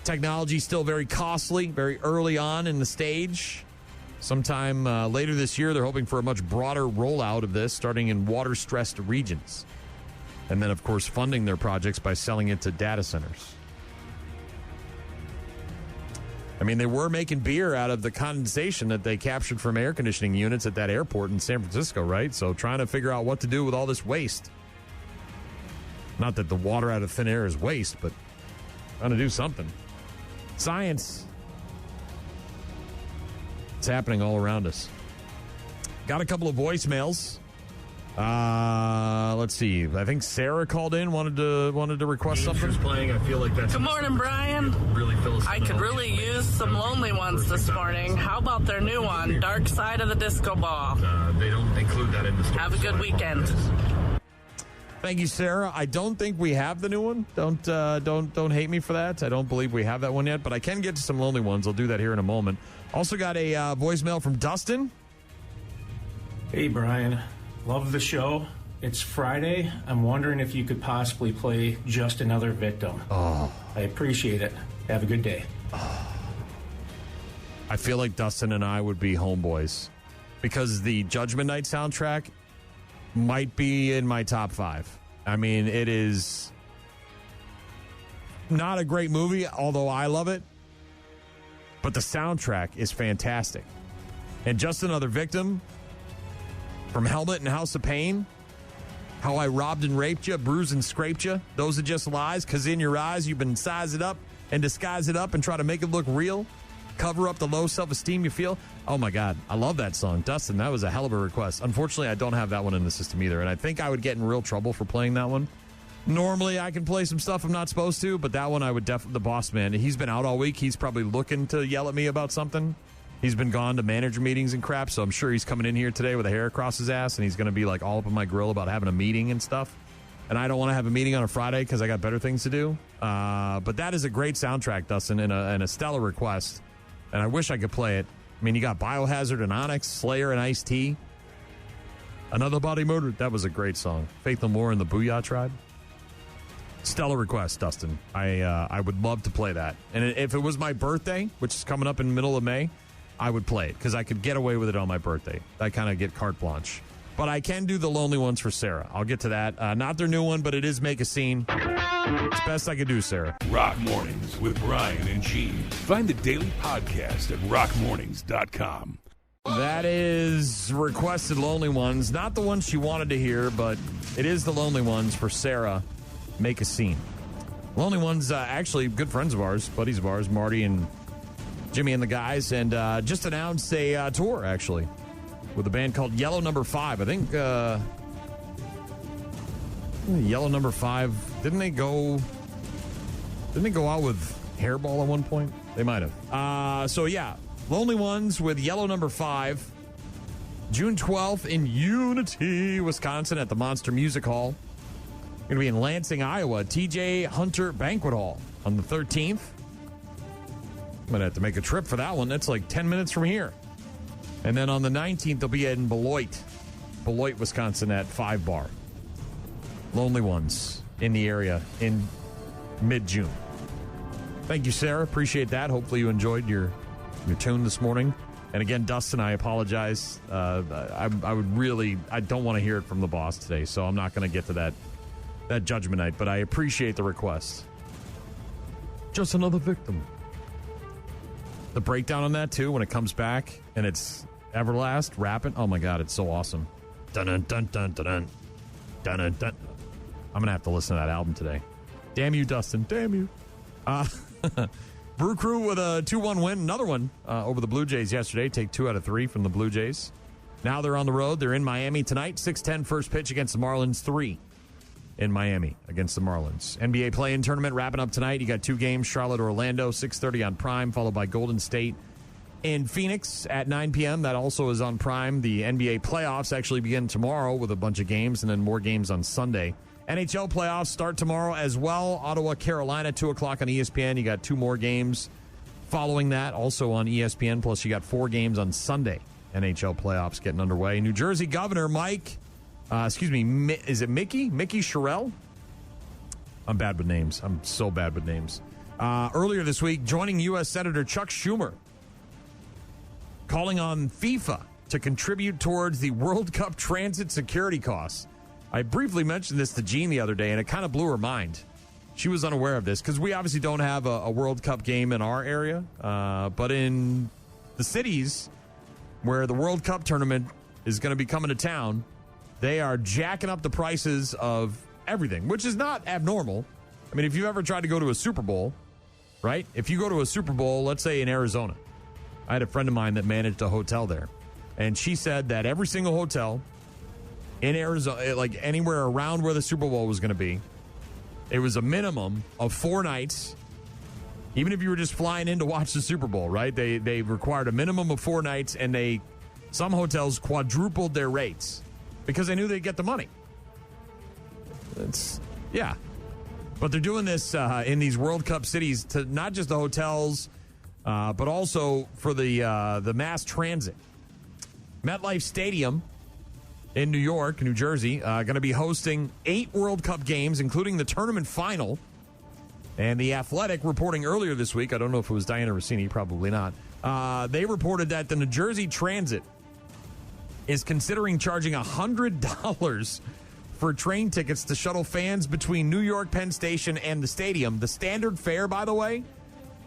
[SPEAKER 2] Technology still very costly, very early on in the stage. Sometime later this year, they're hoping for a much broader rollout of this, starting in water-stressed regions. And then, of course, funding their projects by selling it to data centers. I mean, they were making beer out of the condensation that they captured from air conditioning units at that airport in San Francisco, right? So trying to figure out what to do with all this waste. Not that the water out of thin air is waste, but trying to do something. Science. It's happening all around us. Got a couple of voicemails. Let's see. I think Sarah called in, wanted to request something.
[SPEAKER 4] Playing. I feel like that's.
[SPEAKER 5] Good morning, Brian.
[SPEAKER 4] Really
[SPEAKER 5] I could really use some Lonely Ones this morning. How about their new one, Dark Side of the Disco Ball?
[SPEAKER 4] They don't include that in the story.
[SPEAKER 5] Have a good weekend.
[SPEAKER 2] Thank you, Sarah. I don't think we have the new one. Don't hate me for that. I don't believe we have that one yet, but I can get to some Lonely Ones. I'll do that here in a moment. Also got a voicemail from Dustin.
[SPEAKER 23] Hey, Brian. Love the show. It's Friday. I'm wondering if you could possibly play Just Another Victim.
[SPEAKER 2] Oh.
[SPEAKER 23] I appreciate it. Have a good day.
[SPEAKER 2] I feel like Dustin and I would be homeboys because the Judgment Night soundtrack might be in my top 5. I mean, it is not a great movie, although I love it, but the soundtrack is fantastic. And Just Another Victim, from Helmet and House of Pain, How I Robbed and Raped You, Bruised and Scraped You, those are just lies, because in your eyes you've been size it up and disguise it up and try to make it look real, cover up the low self-esteem you feel. Oh my God, I love that song. Dustin, that was a hell of a request. Unfortunately, I don't have that one in the system either, and I think I would get in real trouble for playing that one. Normally, I can play some stuff I'm not supposed to, but that one I would definitely, the boss man, he's been out all week. He's probably looking to yell at me about something. He's been gone to manager meetings and crap, so I'm sure he's coming in here today with a hair across his ass, and he's going to be like all up in my grill about having a meeting and stuff. And I don't want to have a meeting on a Friday because I got better things to do. But that is a great soundtrack, Dustin, and a stellar request. And I wish I could play it. I mean, you got Biohazard and Onyx, Slayer and Ice-T. Another Body Murdered. That was a great song. Faith No More and the Booyah Tribe. Stellar request, Dustin. I would love to play that. And if it was my birthday, which is coming up in the middle of May, I would play it because I could get away with it on my birthday. I kind of get carte blanche. But I can do the Lonely Ones for Sarah. I'll get to that. Not their new one, but it is Make a Scene. It's best I could do, Sarah.
[SPEAKER 3] Rock Mornings with Brian and Gene. Find the daily podcast at rockmornings.com.
[SPEAKER 2] That is requested Lonely Ones. Not the ones she wanted to hear, but it is the Lonely Ones for Sarah. Make a Scene. Lonely Ones, actually good friends of ours, buddies of ours, Marty and Jimmy and the guys, and just announced a tour, actually, with a band called Yellow Number 5. I think Yellow Number 5, didn't they go out with Hairball at one point? They might have. So, yeah, Lonely Ones with Yellow Number 5, June 12th in Unity, Wisconsin at the Monster Music Hall. Going to be in Lansing, Iowa, TJ Hunter Banquet Hall on the 13th. I'm going to have to make a trip for that one. That's like 10 minutes from here. And then on the 19th, they'll be in Beloit, Wisconsin at 5 Bar. Lonely Ones in the area in mid-June. Thank you, Sarah. Appreciate that. Hopefully you enjoyed your tune this morning. And again, Dustin, I apologize. I don't want to hear it from the boss today, so I'm not going to get to that Judgment Night, but I appreciate the request. Just Another Victim. The breakdown on that, too, when it comes back, and it's Everlast rapping. Oh, my God, it's so awesome. Dun-dun-dun-dun-dun-dun. Dun-dun-dun. I'm going to have to listen to that album today. Damn you, Dustin. Damn you. Brew Crew with a 2-1 win. Another one over the Blue Jays yesterday. Take 2 out of 3 from the Blue Jays. Now they're on the road. They're in Miami tonight. 6:10 first pitch against the Marlins. 3 in Miami against the Marlins. NBA play-in tournament wrapping up tonight. You got 2 games, Charlotte, Orlando, 6:30 on Prime, followed by Golden State in Phoenix at 9 p.m. That also is on Prime. The NBA playoffs actually begin tomorrow with a bunch of games and then more games on Sunday. NHL playoffs start tomorrow as well. Ottawa, Carolina, 2 o'clock on ESPN. You got 2 more games following that, also on ESPN. Plus, you got 4 games on Sunday. NHL playoffs getting underway. New Jersey Governor is it Mickey? Mickey Sherrill? I'm bad with names. I'm so bad with names. Earlier this week, joining U.S. Senator Chuck Schumer, calling on FIFA to contribute towards the World Cup transit security costs. I briefly mentioned this to Jean the other day, and it kind of blew her mind. She was unaware of this because we obviously don't have a World Cup game in our area. But in the cities where the World Cup tournament is going to be coming to town, they are jacking up the prices of everything, which is not abnormal. I mean, if you've ever tried to go to a Super Bowl, right? If you go to a Super Bowl, let's say in Arizona, I had a friend of mine that managed a hotel there. And she said that every single hotel in Arizona, like anywhere around where the Super Bowl was going to be, it was a minimum of 4 nights. Even if you were just flying in to watch the Super Bowl, right? They required a minimum of 4 nights, and some hotels quadrupled their rates because they knew they'd get the money. But they're doing this in these World Cup cities to not just the hotels, but also for the mass transit. MetLife Stadium in New York, New Jersey, going to be hosting 8 World Cup games, including the tournament final. And The Athletic reporting earlier this week, I don't know if it was Diana Rossini, probably not. They reported that the New Jersey Transit is considering charging $100 for train tickets to shuttle fans between New York Penn Station and the stadium. The standard fare, by the way,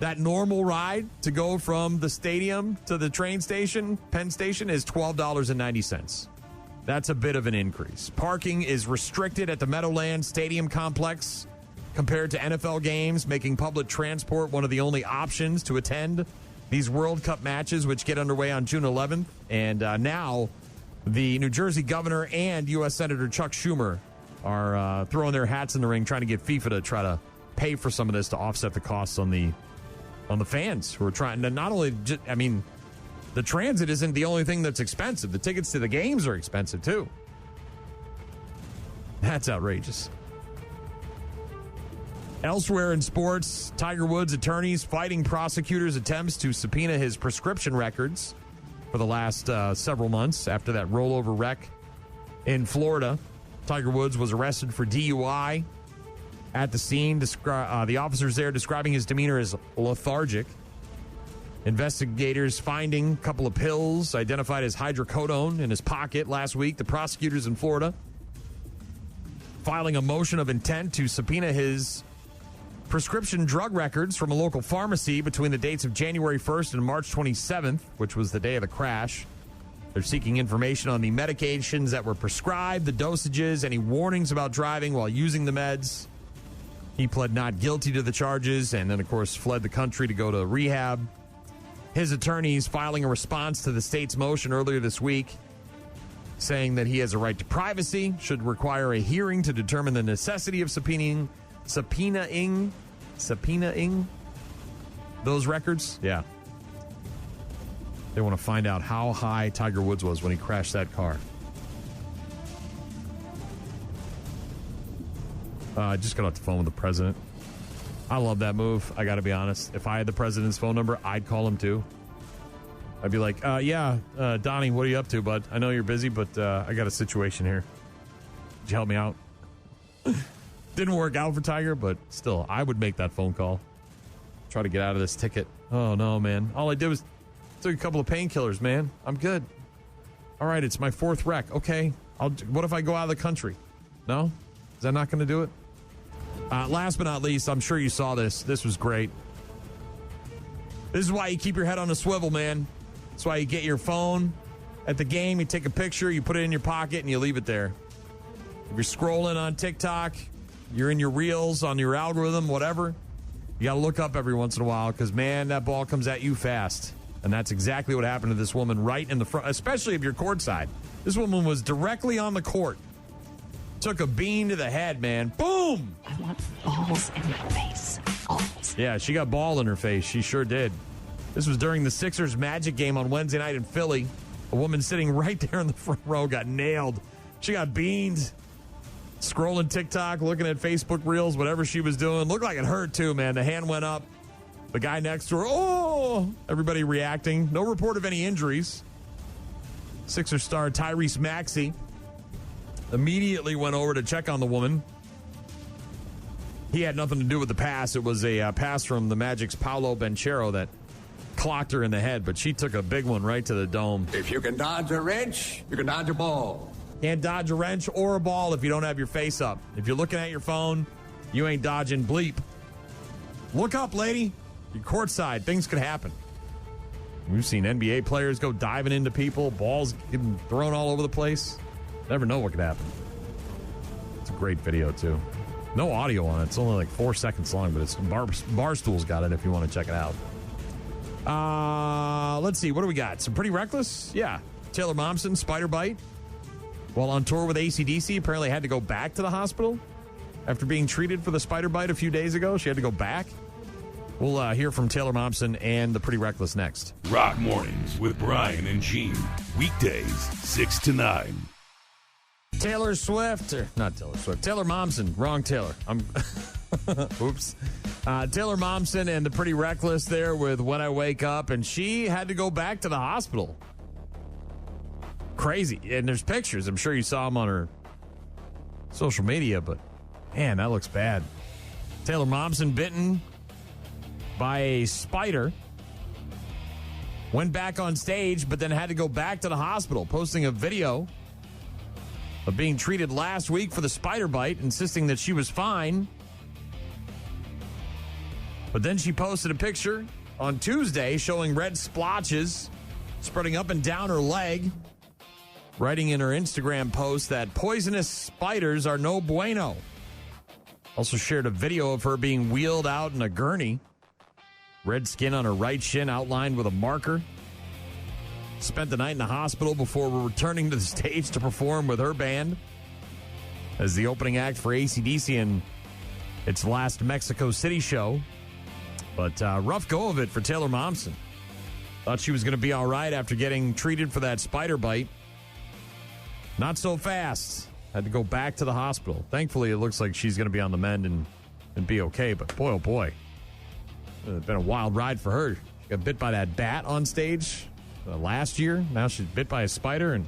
[SPEAKER 2] that normal ride to go from the stadium to the train station, Penn Station, is $12.90. That's a bit of an increase. Parking is restricted at the Meadowlands Stadium complex compared to NFL games, making public transport one of the only options to attend these World Cup matches, which get underway on June 11th. And now the New Jersey governor and U.S. Senator Chuck Schumer are throwing their hats in the ring, trying to get FIFA to try to pay for some of this to offset the costs on the fans who are trying to not only the transit isn't the only thing that's expensive. The tickets to the games are expensive, too. That's outrageous. Elsewhere in sports, Tiger Woods' attorneys fighting prosecutors' attempts to subpoena his prescription records for the last several months after that rollover wreck in Florida. Tiger Woods was arrested for DUI at the scene. The officers there describing his demeanor as lethargic. Investigators finding a couple of pills identified as hydrocodone in his pocket last week. The prosecutors in Florida filing a motion of intent to subpoena his prescription drug records from a local pharmacy between the dates of January 1st and March 27th, which was the day of the crash. They're seeking information on the medications that were prescribed, the dosages, any warnings about driving while using the meds. He pled not guilty to the charges and then, of course, fled the country to go to rehab. His attorneys filing a response to the state's motion earlier this week, saying that he has a right to privacy, should require a hearing to determine the necessity of subpoenaing those records. Yeah. They want to find out how high Tiger Woods was when he crashed that car. I just got off the phone with the president. I love that move. I got to be honest. If I had the president's phone number, I'd call him too. I'd be like, Donnie, what are you up to, bud? I know you're busy, but I got a situation here. Could you help me out? Didn't work out for Tiger, but still, I would make that phone call. Try to get out of this ticket. Oh, no, man. All I did was took a couple of painkillers, man. I'm good. All right, it's my 4th wreck. Okay. What if I go out of the country? No? Is that not going to do it? Last but not least, I'm sure you saw this. This was great. This is why you keep your head on a swivel, man. That's why you get your phone at the game, you take a picture, you put it in your pocket, and you leave it there. If you're scrolling on TikTok, you're in your reels, on your algorithm, whatever, you got to look up every once in a while because, man, that ball comes at you fast. And that's exactly what happened to this woman right in the front, especially if you're courtside. This woman was directly on the court. Took a bean to the head, man. Boom!
[SPEAKER 12] I want balls in my face. Balls.
[SPEAKER 2] Yeah, she got ball in her face. She sure did. This was during the Sixers Magic game on Wednesday night in Philly. A woman sitting right there in the front row got nailed. She got beaned. Scrolling TikTok, looking at Facebook Reels, whatever she was doing. Looked like it hurt, too, man. The hand went up. The guy next to her, oh! Everybody reacting. No report of any injuries. Sixers star Tyrese Maxey immediately went over to check on the woman. He had nothing to do with the pass. It was a pass from the Magic's Paolo Banchero that clocked her in the head, but she took a big one right to the dome.
[SPEAKER 11] If you can dodge a wrench, you can dodge a ball.
[SPEAKER 2] Can't dodge a wrench or a ball if you don't have your face up. If you're looking at your phone, You ain't dodging bleep. Look up, lady. You're courtside. Things could happen. We've seen NBA players go diving into people, balls getting thrown all over the place. Never know what could happen. It's a great video, too. No audio on it. It's only like 4 seconds long, but it's Barstool's got it if you want to check it out. Let's see. What do we got? Some Pretty Reckless? Yeah. Taylor Momsen, spider bite. While on tour with AC/DC, apparently had to go back to the hospital after being treated for the spider bite a few days ago. She had to go back. We'll hear from Taylor Momsen and the Pretty Reckless next.
[SPEAKER 3] Rock Mornings with Brian and Gene. Weekdays, 6 to 9.
[SPEAKER 2] Taylor Swift, or not Taylor Swift, Taylor Momsen. Wrong Taylor. Oops. Taylor Momsen and the Pretty Reckless there with When I Wake Up, and she had to go back to the hospital. Crazy. And there's pictures. I'm sure you saw them on her social media, but man, that looks bad. Taylor Momsen bitten by a spider, went back on stage, but then had to go back to the hospital, posting a video of being treated last week for the spider bite, insisting that she was fine. But then she posted a picture on Tuesday showing red splotches spreading up and down her leg, writing in her Instagram post that poisonous spiders are no bueno. Also shared a video of her being wheeled out in a gurney. Red skin on her right shin outlined with a marker. Spent the night in the hospital before returning to the stage to perform with her band as the opening act for AC/DC in its last Mexico City show. But rough go of it for Taylor Momsen. Thought she was going to be all right after getting treated for that spider bite. Not so fast. Had to go back to the hospital. Thankfully, it looks like she's going to be on the mend and be okay. But boy, oh boy. It's been a wild ride for her. She got bit by that bat on stage last year. Now she's bit by a spider, and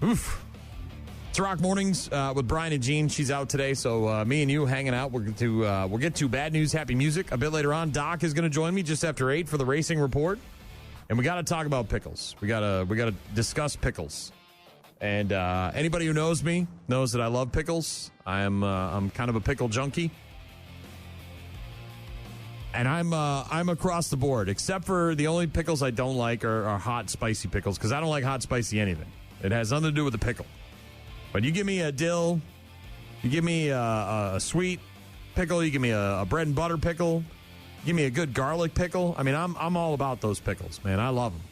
[SPEAKER 2] oof. It's Rock Mornings with Brian and Gene. She's out today, so me and you hanging out. We'll get to bad news, happy music a bit later on. Doc is going to join me just after 8 for the racing report, and we got to talk about pickles. We got to discuss pickles. And anybody who knows me knows that I love pickles. I'm kind of a pickle junkie. And I'm across the board, except for the only pickles I don't like are hot, spicy pickles, because I don't like hot, spicy anything. It has nothing to do with the pickle. But you give me a dill, you give me a sweet pickle, you give me a bread and butter pickle, give me a good garlic pickle. I mean, I'm all about those pickles, man. I love them.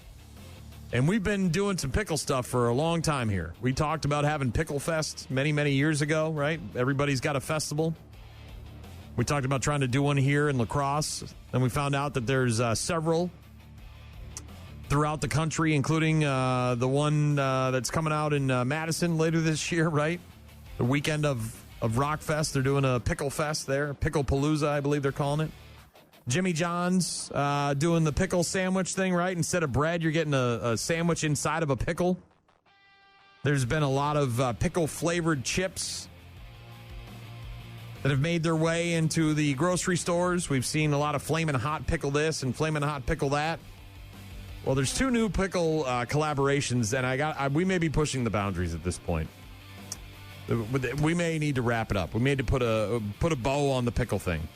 [SPEAKER 2] And we've been doing some pickle stuff for a long time here. We talked about having Pickle Fest many, many years ago, right? Everybody's got a festival. We talked about trying to do one here in La Crosse. Then we found out that there's several throughout the country, including the one that's coming out in Madison later this year, right? The weekend of Rockfest. They're doing a Pickle Fest there. Pickle Palooza, I believe they're calling it. Jimmy John's doing the pickle sandwich thing, right? Instead of bread, you're getting a sandwich inside of a pickle. There's been a lot of pickle-flavored chips that have made their way into the grocery stores. We've seen a lot of Flamin' Hot Pickle this and Flamin' Hot Pickle that. Well, there's 2 new pickle collaborations, and we may be pushing the boundaries at this point. We may need to wrap it up. We may need to put a bow on the pickle thing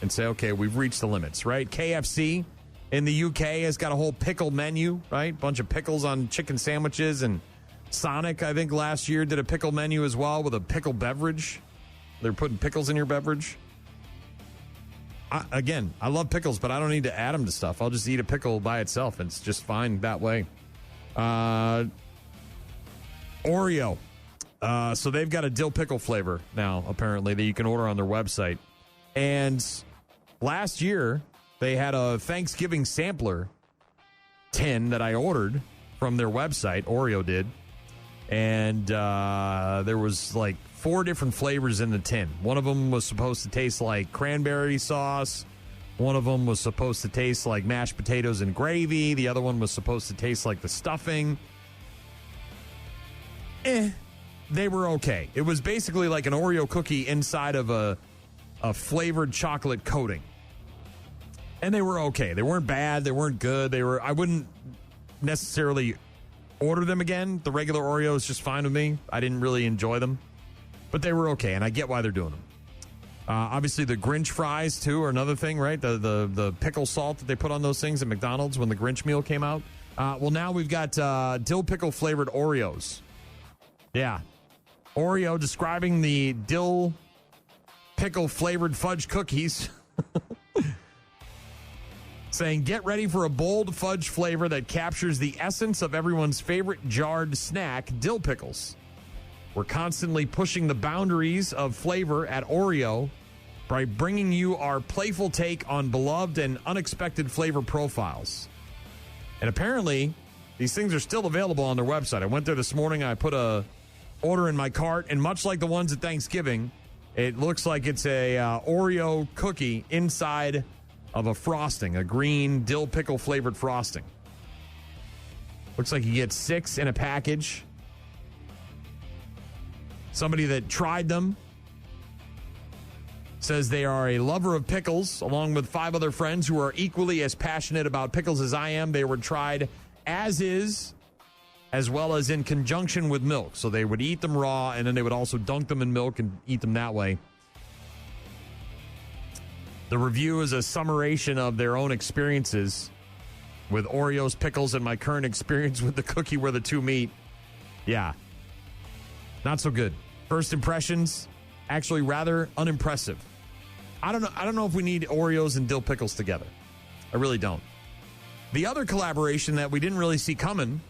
[SPEAKER 2] and say, okay, we've reached the limits, right? KFC in the UK has got a whole pickle menu, right? Bunch of pickles on chicken sandwiches, and Sonic, I think last year, did a pickle menu as well with a pickle beverage. They're putting pickles in your beverage. I love pickles, but I don't need to add them to stuff. I'll just eat a pickle by itself. It's just fine that way. Oreo. So they've got a dill pickle flavor now, apparently, that you can order on their website. And last year, they had a Thanksgiving sampler tin that I ordered from their website. Oreo did. And there was like 4 different flavors in the tin. One of them was supposed to taste like cranberry sauce. One of them was supposed to taste like mashed potatoes and gravy. The other one was supposed to taste like the stuffing. They were okay. It was basically like an Oreo cookie inside of a flavored chocolate coating. And they were okay. They weren't bad. They weren't good. I wouldn't necessarily order them again. The regular Oreo is just fine with me. I didn't really enjoy them. But they were okay, and I get why they're doing them. Obviously, the Grinch fries, too, are another thing, right? The pickle salt that they put on those things at McDonald's when the Grinch meal came out. Well, now we've got dill pickle flavored Oreos. Yeah. Oreo describing the dill pickle flavored fudge cookies. Saying, get ready for a bold fudge flavor that captures the essence of everyone's favorite jarred snack, dill pickles. We're constantly pushing the boundaries of flavor at Oreo by bringing you our playful take on beloved and unexpected flavor profiles. And apparently, these things are still available on their website. I went there this morning. I put a order in my cart, and much like the ones at Thanksgiving, it looks like it's a Oreo cookie inside of a frosting, a green dill pickle flavored frosting. Looks like you get 6 in a package. Somebody that tried them says they are a lover of pickles, along with 5 other friends who are equally as passionate about pickles as I am. They were tried as is, as well as in conjunction with milk. So they would eat them raw, and then they would also dunk them in milk and eat them that way. The review is a summation of their own experiences with Oreos, pickles, and my current experience with the cookie where the two meet. Yeah. Not so good. First impressions, actually rather unimpressive. I don't know if we need Oreos and dill pickles together. I really don't. The other collaboration that we didn't really see coming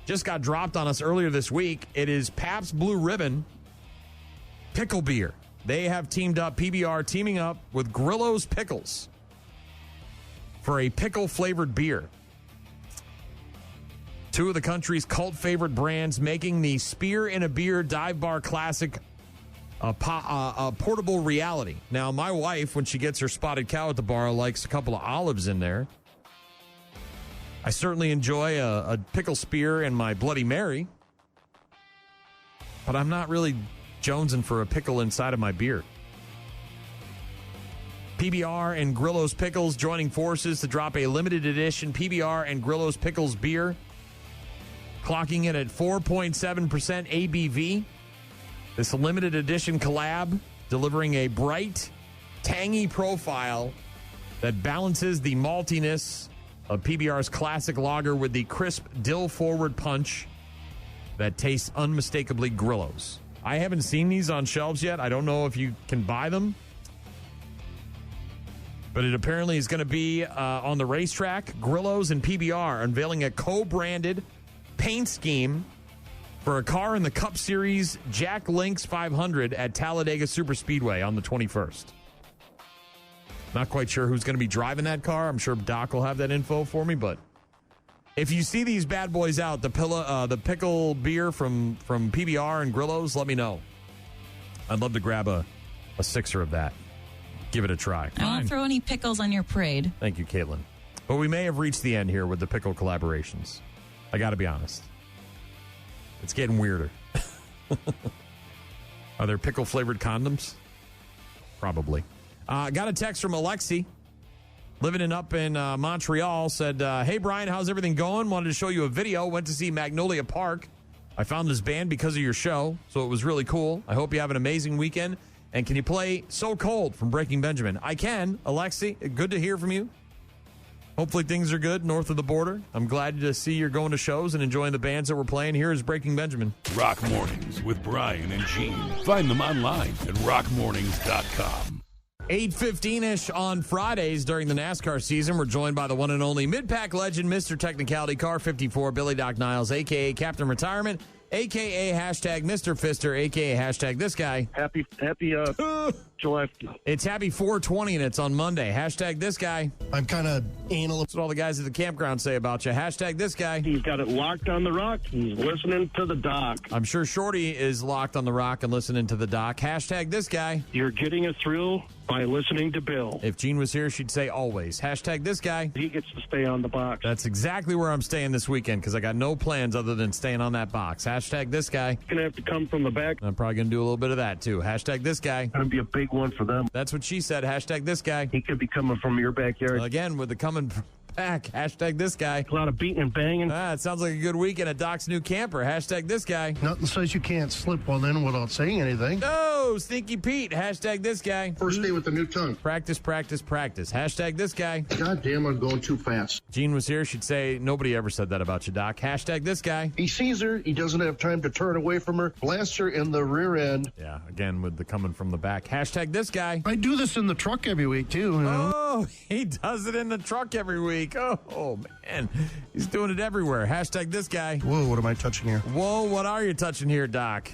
[SPEAKER 2] just got dropped on us earlier this week. It is Pabst Blue Ribbon Pickle Beer. They have teamed up, PBR teaming up with Grillo's Pickles for a pickle-flavored beer. 2 of the country's cult favorite brands making the Spear in a Beer dive bar classic a portable reality. Now, my wife, when she gets her spotted cow at the bar, likes a couple of olives in there. I certainly enjoy a pickle spear and my Bloody Mary, but I'm not really jonesing for a pickle inside of my beer. PBR and Grillo's Pickles joining forces to drop a limited edition PBR and Grillo's Pickles beer, clocking in at 4.7% ABV. This limited edition collab delivering a bright, tangy profile that balances the maltiness of PBR's classic lager with the crisp dill-forward punch that tastes unmistakably Grillo's. I haven't seen these on shelves yet. I don't know if you can buy them. But it apparently is going to be on the racetrack. Grillo's and PBR unveiling a co-branded paint scheme for a car in the Cup Series Jack Lynx 500 at Talladega Superspeedway on the 21st. Not quite sure who's going to be driving that car. I'm sure Doc will have that info for me. But if you see these bad boys out, the pickle beer from PBR and Grillo's, let me know. I'd love to grab a sixer of that. Give it a try.
[SPEAKER 6] I won't throw any pickles on your parade.
[SPEAKER 2] Thank you, Caitlin. But we may have reached the end here with the pickle collaborations. I got to be honest. It's getting weirder. Are there pickle-flavored condoms? Probably. Got a text from Alexi, living up in Montreal, said, hey, Brian, how's everything going? Wanted to show you a video. Went to see Magnolia Park. I found this band because of your show, so it was really cool. I hope you have an amazing weekend. And can you play So Cold from Breaking Benjamin? I can, Alexi. Good to hear from you. Hopefully things are good north of the border. I'm glad to see you're going to shows and enjoying the bands that we're playing. Here is Breaking Benjamin.
[SPEAKER 3] Rock Mornings with Brian and Gene. Find them online at rockmornings.com.
[SPEAKER 2] 8:15-ish on Fridays during the NASCAR season. We're joined by the one and only mid-pack legend, Mr. Technicality, Car 54, Billy Doc Niles, a.k.a. Captain Retirement, a.k.a. hashtag Mr. Fister, a.k.a. hashtag this guy.
[SPEAKER 15] Happy July.
[SPEAKER 2] It's happy 420 and it's on Monday. Hashtag this guy.
[SPEAKER 7] I'm kind of anal.
[SPEAKER 2] That's what all the guys at the campground say about you. Hashtag this guy.
[SPEAKER 15] He's got it locked on the rock. He's listening to the doc.
[SPEAKER 2] I'm sure Shorty is locked on the rock and listening to the doc. Hashtag this guy.
[SPEAKER 15] You're getting a thrill by listening to Bill.
[SPEAKER 2] If Gene was here, she'd say always. Hashtag this guy.
[SPEAKER 15] He gets to stay on the box.
[SPEAKER 2] That's exactly where I'm staying this weekend because I got no plans other than staying on that box. Hashtag this guy.
[SPEAKER 15] He's going to have to come from the back.
[SPEAKER 2] I'm probably going to do a little bit of that too. Hashtag this guy.
[SPEAKER 15] Going to be a big one for them.
[SPEAKER 2] That's what she said. Hashtag this guy.
[SPEAKER 15] He could be coming from your backyard.
[SPEAKER 2] Again, with the coming back. Hashtag this guy.
[SPEAKER 15] A lot of beating and banging.
[SPEAKER 2] It sounds like a good weekend at Doc's new camper. Hashtag this guy.
[SPEAKER 7] Nothing says you can't slip one in without saying anything.
[SPEAKER 2] Oh! Oh, Stinky Pete. Hashtag this guy.
[SPEAKER 7] First day with the new tongue.
[SPEAKER 2] Practice, practice, practice. Hashtag this guy.
[SPEAKER 7] God damn, I'm going too fast.
[SPEAKER 2] Gene was here. She'd say, nobody ever said that about you, Doc. Hashtag this guy.
[SPEAKER 7] He sees her. He doesn't have time to turn away from her. Blasts her in the rear end.
[SPEAKER 2] Yeah, again, with the coming from the back. Hashtag this guy.
[SPEAKER 7] I do this in the truck every week, too. You know?
[SPEAKER 2] Oh, he does it in the truck every week. Oh, man. He's doing it everywhere. Hashtag this guy.
[SPEAKER 7] Whoa, what am I touching here?
[SPEAKER 2] Whoa, what are you touching here, Doc?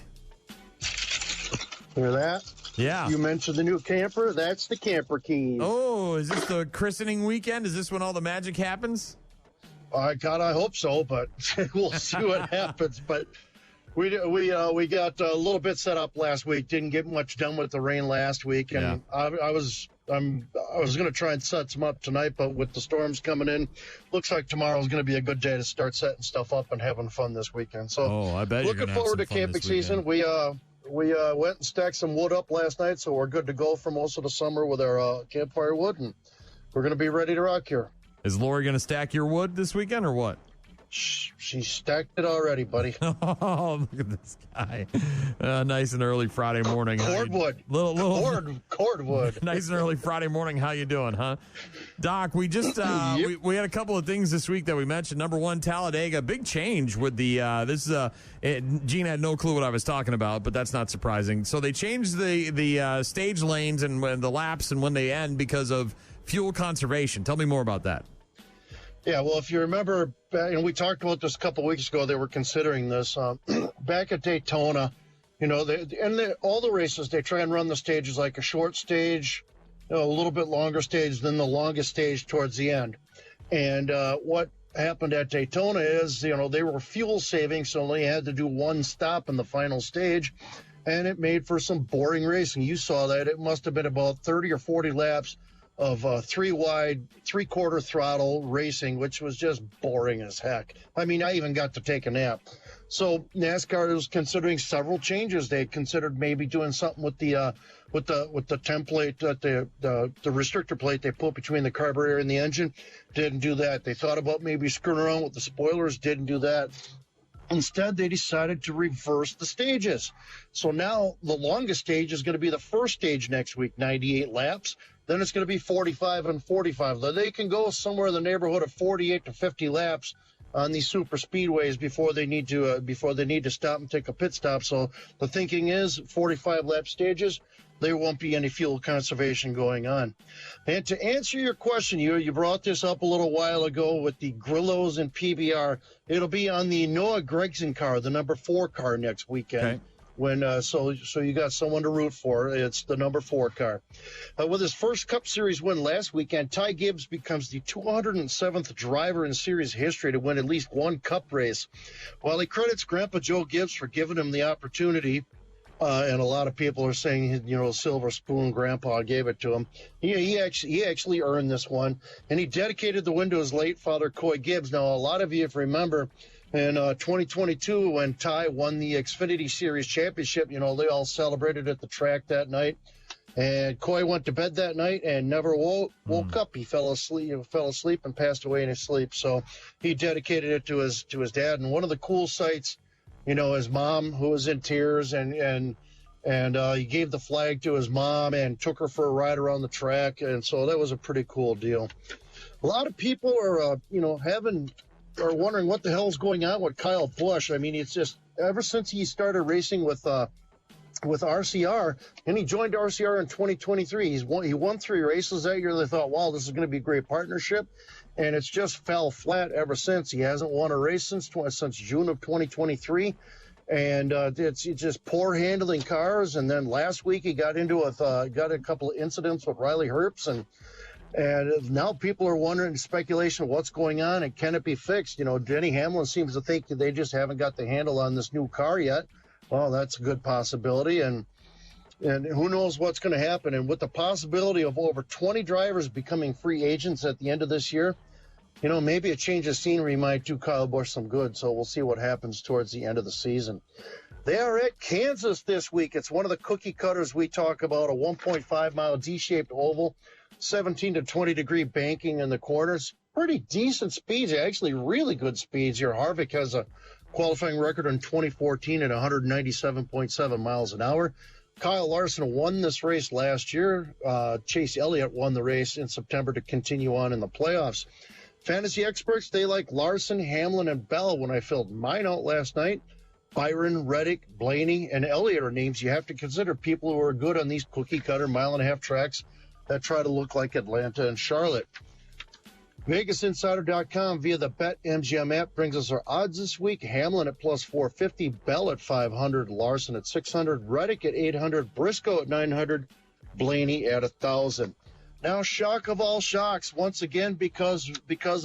[SPEAKER 7] Hear that?
[SPEAKER 2] Yeah.
[SPEAKER 7] You mentioned the new camper. That's the camper key.
[SPEAKER 2] Oh, is this the christening weekend? Is this when all the magic happens?
[SPEAKER 7] God, I hope so, but we'll see what happens. But we got a little bit set up last week. Didn't get much done with the rain last week, and I was going to try and set some up tonight, but with the storms coming in, looks like tomorrow's going to be a good day to start setting stuff up and having fun this weekend. So,
[SPEAKER 2] I bet you're
[SPEAKER 7] looking forward to camping season. We went and stacked some wood up last night, so we're good to go for most of the summer with our campfire wood, and we're going to be ready to rock here.
[SPEAKER 2] Is Lori going to stack your wood this weekend or what?
[SPEAKER 7] She stacked it already, buddy.
[SPEAKER 2] Oh, look at this guy. Nice and early Friday morning.
[SPEAKER 7] Cordwood. Cordwood.
[SPEAKER 2] Nice and early Friday morning. How you doing, huh? Doc, we just we had a couple of things this week that we mentioned. Number one, Talladega. Big change with the Gene had no clue what I was talking about, but that's not surprising. So they changed the stage lanes and when the laps and when they end because of fuel conservation. Tell me more about that.
[SPEAKER 7] Yeah, well, if you remember, we talked about this a couple of weeks ago. They were considering this back at Daytona. All the races, they try and run the stages like a short stage, a little bit longer stage, then the longest stage towards the end. And what happened at Daytona is, they were fuel saving, so they had to do one stop in the final stage, and it made for some boring racing. You saw that. It must have been about 30 or 40 laps of three-wide, three-quarter throttle racing, which was just boring as heck. I mean, I even got to take a nap. So NASCAR was considering several changes. They considered maybe doing something with the template, the restrictor plate they put between the carburetor and the engine. Didn't do that. They thought about maybe screwing around with the spoilers. Didn't do that. Instead, they decided to reverse the stages. So now the longest stage is going to be the first stage next week, 98 laps. Then it's going to be 45 and 45. They can go somewhere in the neighborhood of 48 to 50 laps on these super speedways before they need to stop and take a pit stop. So the thinking is 45 lap stages, there won't be any fuel conservation going on. And to answer your question, you brought this up a little while ago with the Grillos and PBR. It'll be on the Noah Gragson car, the number 4 car next weekend.
[SPEAKER 2] Okay.
[SPEAKER 7] So you got someone to root for. It's the number 4 car. With his first Cup Series win last weekend, Ty Gibbs becomes the 207th driver in series history to win at least one Cup race. While he credits Grandpa Joe Gibbs for giving him the opportunity, and a lot of people are saying, silver spoon Grandpa gave it to him. He actually earned this one, and he dedicated the win to his late father, Coy Gibbs. Now, a lot of you, if you remember, in 2022, when Ty won the Xfinity Series championship, they all celebrated at the track that night. And Coy went to bed that night and never woke up. He fell asleep and passed away in his sleep. So he dedicated it to his dad. And one of the cool sights, his mom, who was in tears, and he gave the flag to his mom and took her for a ride around the track. And so that was a pretty cool deal. A lot of people are, are wondering what the hell's going on with Kyle Busch. I mean, it's just ever since he started racing with RCR, and he joined RCR in 2023. He won 3 races that year. They thought, wow, this is going to be a great partnership, and it's just fell flat ever since. He hasn't won a race since June of 2023, and it's just poor handling cars. And then last week he got a couple of incidents with Riley Herbst, and now people are wondering, speculation, what's going on and can it be fixed? Denny Hamlin seems to think that they just haven't got the handle on this new car yet. Well, that's a good possibility, and who knows what's going to happen. And with the possibility of over 20 drivers becoming free agents at the end of this year, maybe a change of scenery might do Kyle Busch some good. So we'll see what happens towards the end of the season. They are at Kansas this week. It's one of the cookie cutters we talk about, a 1.5-mile D-shaped oval, 17 to 20 degree banking in the corners. Pretty decent speeds, actually really good speeds here. Harvick has a qualifying record in 2014 at 197.7 miles an hour. Kyle Larson won this race last year. Chase Elliott won the race in September to continue on in the playoffs. Fantasy experts, they like Larson, Hamlin, and Bell when I filled mine out last night. Byron, Reddick, Blaney, and Elliott are names you have to consider, people who are good on these cookie-cutter mile-and-a-half tracks that try to look like Atlanta and Charlotte. VegasInsider.com via the BetMGM app brings us our odds this week. Hamlin at plus 450, Bell at 500, Larson at 600, Reddick at 800, Briscoe at 900, Blaney at 1,000. Now, shock of all shocks, once again, because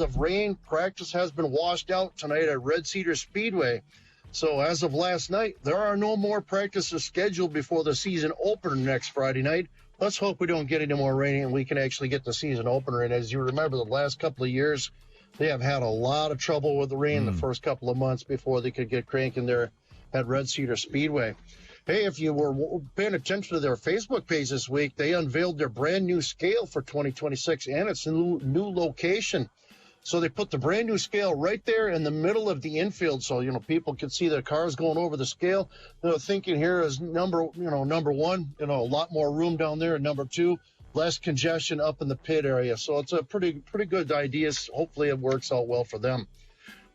[SPEAKER 7] of rain, practice has been washed out tonight at Red Cedar Speedway. So as of last night, there are no more practices scheduled before the season opener next Friday night. Let's hope we don't get any more rain and we can actually get the season opener. And as you remember, the last couple of years, they have had a lot of trouble with the rain the first couple of months before they could get cranking there at Red Cedar Speedway. Hey, if you were paying attention to their Facebook page this week, they unveiled their brand new scale for 2026 and its new location. So they put the brand new scale right there in the middle of the infield, so people can see the cars going over the scale. The thinking here is number one, a lot more room down there, and number two, less congestion up in the pit area. So it's a pretty good idea. Hopefully it works out well for them.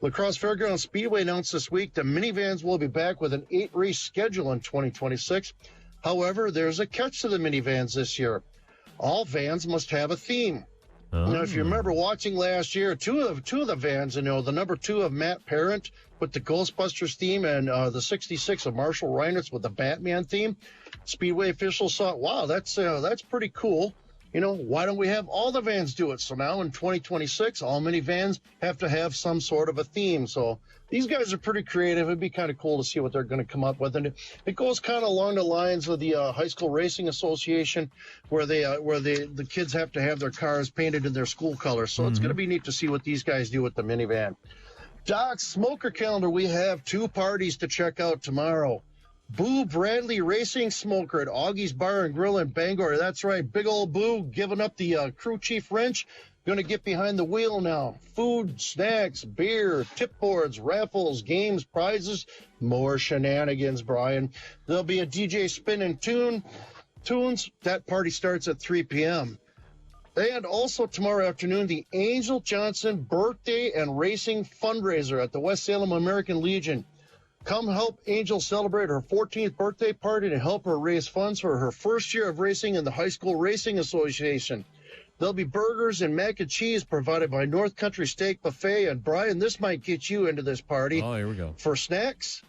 [SPEAKER 7] La Crosse Fairgrounds Speedway announced this week that minivans will be back with an 8-race schedule in 2026. However, there's a catch to the minivans this year. All vans must have a theme. Now, if you remember watching last year, two of the vans, the number 2 of Matt Parent with the Ghostbusters theme and the 66 of Marshall Reinertz with the Batman theme, Speedway officials thought, wow, that's pretty cool. Why don't we have all the vans do it? So now in 2026, all minivans have to have some sort of a theme. So these guys are pretty creative. It'd be kind of cool to see what they're going to come up with. And it goes kind of along the lines of the High School Racing Association, where the kids have to have their cars painted in their school colors. So it's going to be neat to see what these guys do with the minivan. Doc's smoker calendar, we have 2 parties to check out tomorrow. Boo Bradley Racing Smoker at Augie's Bar and Grill in Bangor. That's right, big old Boo giving up the crew chief wrench. Going to get behind the wheel now. Food, snacks, beer, tip boards, raffles, games, prizes, more shenanigans, Brian. There'll be a DJ spinning tunes. That party starts at 3 p.m. And also tomorrow afternoon, the Angel Johnson Birthday and Racing Fundraiser at the West Salem American Legion. Come help Angel celebrate her 14th birthday party to help her raise funds for her first year of racing in the High School Racing Association. There'll be burgers and mac and cheese provided by North Country Steak Buffet. And Brian, this might get you into this party.
[SPEAKER 2] Oh, here we go.
[SPEAKER 7] For snacks,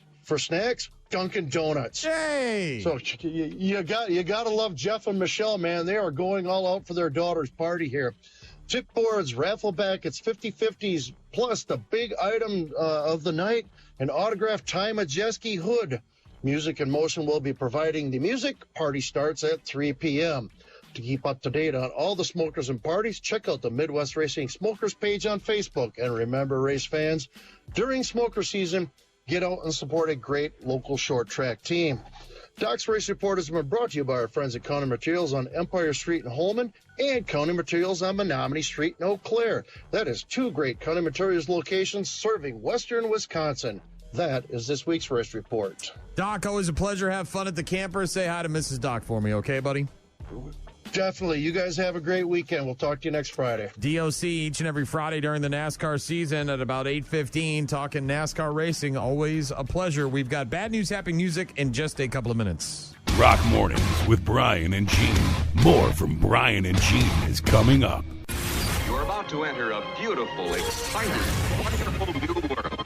[SPEAKER 7] Dunkin' Donuts.
[SPEAKER 2] Hey!
[SPEAKER 7] So you got to love Jeff and Michelle, man. They are going all out for their daughter's party here. Tip boards, raffle baskets, 50/50s, plus the big item of the night, an autographed Ty Majeski hood. Music and Motion will be providing the music. Party starts at 3 p.m. To keep up to date on all the smokers and parties, check out the Midwest Racing Smokers page on Facebook. And remember, race fans, during smoker season, get out and support a great local short track team. Doc's Race Report has been brought to you by our friends at County Materials on Empire Street in Holman and County Materials on Menominee Street in Eau Claire. That is 2 great County Materials locations serving western Wisconsin. That is this week's Race Report.
[SPEAKER 2] Doc, always a pleasure. Have fun at the camper. Say hi to Mrs. Doc for me, okay, buddy?
[SPEAKER 7] Definitely. You guys have a great weekend. We'll talk to you next Friday.
[SPEAKER 2] DOC each and every Friday during the NASCAR season at about 8:15, talking NASCAR racing. Always a pleasure. We've got bad news, happy music in just a couple of minutes.
[SPEAKER 3] Rock Mornings with Brian and Gene. More from Brian and Gene is coming up.
[SPEAKER 10] You're about to enter a beautiful, exciting, wonderful new world.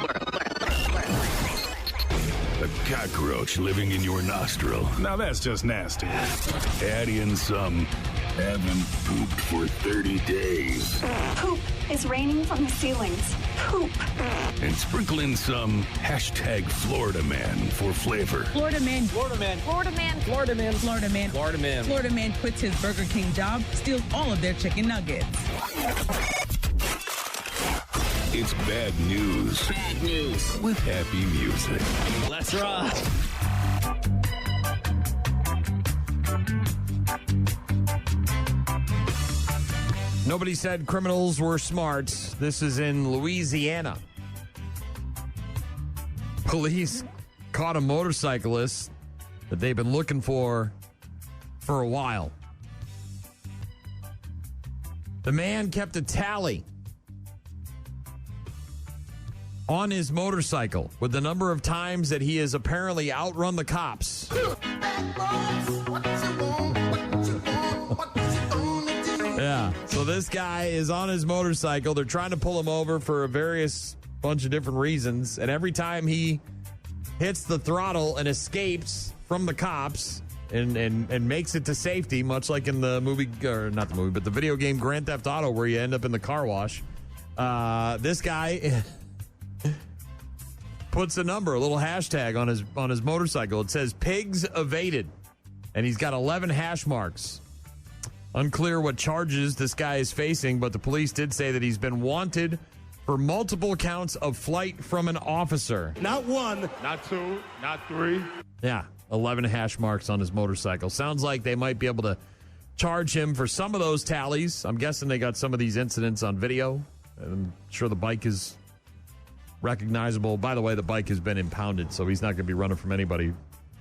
[SPEAKER 3] A cockroach living in your nostril.
[SPEAKER 13] Now that's just nasty.
[SPEAKER 3] Add in some haven't pooped for 30 days.
[SPEAKER 12] Poop is raining from the ceilings. Poop.
[SPEAKER 3] And sprinkle in some hashtag Florida Man for flavor.
[SPEAKER 14] Florida Man. Florida Man.
[SPEAKER 12] Florida Man.
[SPEAKER 14] Florida Man.
[SPEAKER 10] Florida Man.
[SPEAKER 14] Florida Man. Florida Man quits his Burger King job, steals all of their chicken nuggets.
[SPEAKER 3] It's bad news.
[SPEAKER 10] Bad news.
[SPEAKER 3] With happy music.
[SPEAKER 10] Let's rock.
[SPEAKER 2] Nobody said criminals were smart. This is in Louisiana. Police caught a motorcyclist that they've been looking for a while. The man kept a tally on his motorcycle with the number of times that he has apparently outrun the cops. Yeah, so this guy is on his motorcycle. They're trying to pull him over for a various bunch of different reasons. And every time he hits the throttle and escapes from the cops and makes it to safety, much like in the movie, or not the movie, but the video game Grand Theft Auto, where you end up in the car wash, this guy puts a number, a little hashtag on his motorcycle. It says pigs evaded, and he's got 11 hash marks. Unclear what charges this guy is facing, but the police did say that he's been wanted for multiple counts of flight from an officer.
[SPEAKER 8] Not one, not two, not three.
[SPEAKER 2] Yeah, 11 hash marks on his motorcycle. Sounds like they might be able to charge him for some of those tallies. I'm guessing they got some of these incidents on video. I'm sure the bike is recognizable. By the way, the bike has been impounded, so he's not going to be running from anybody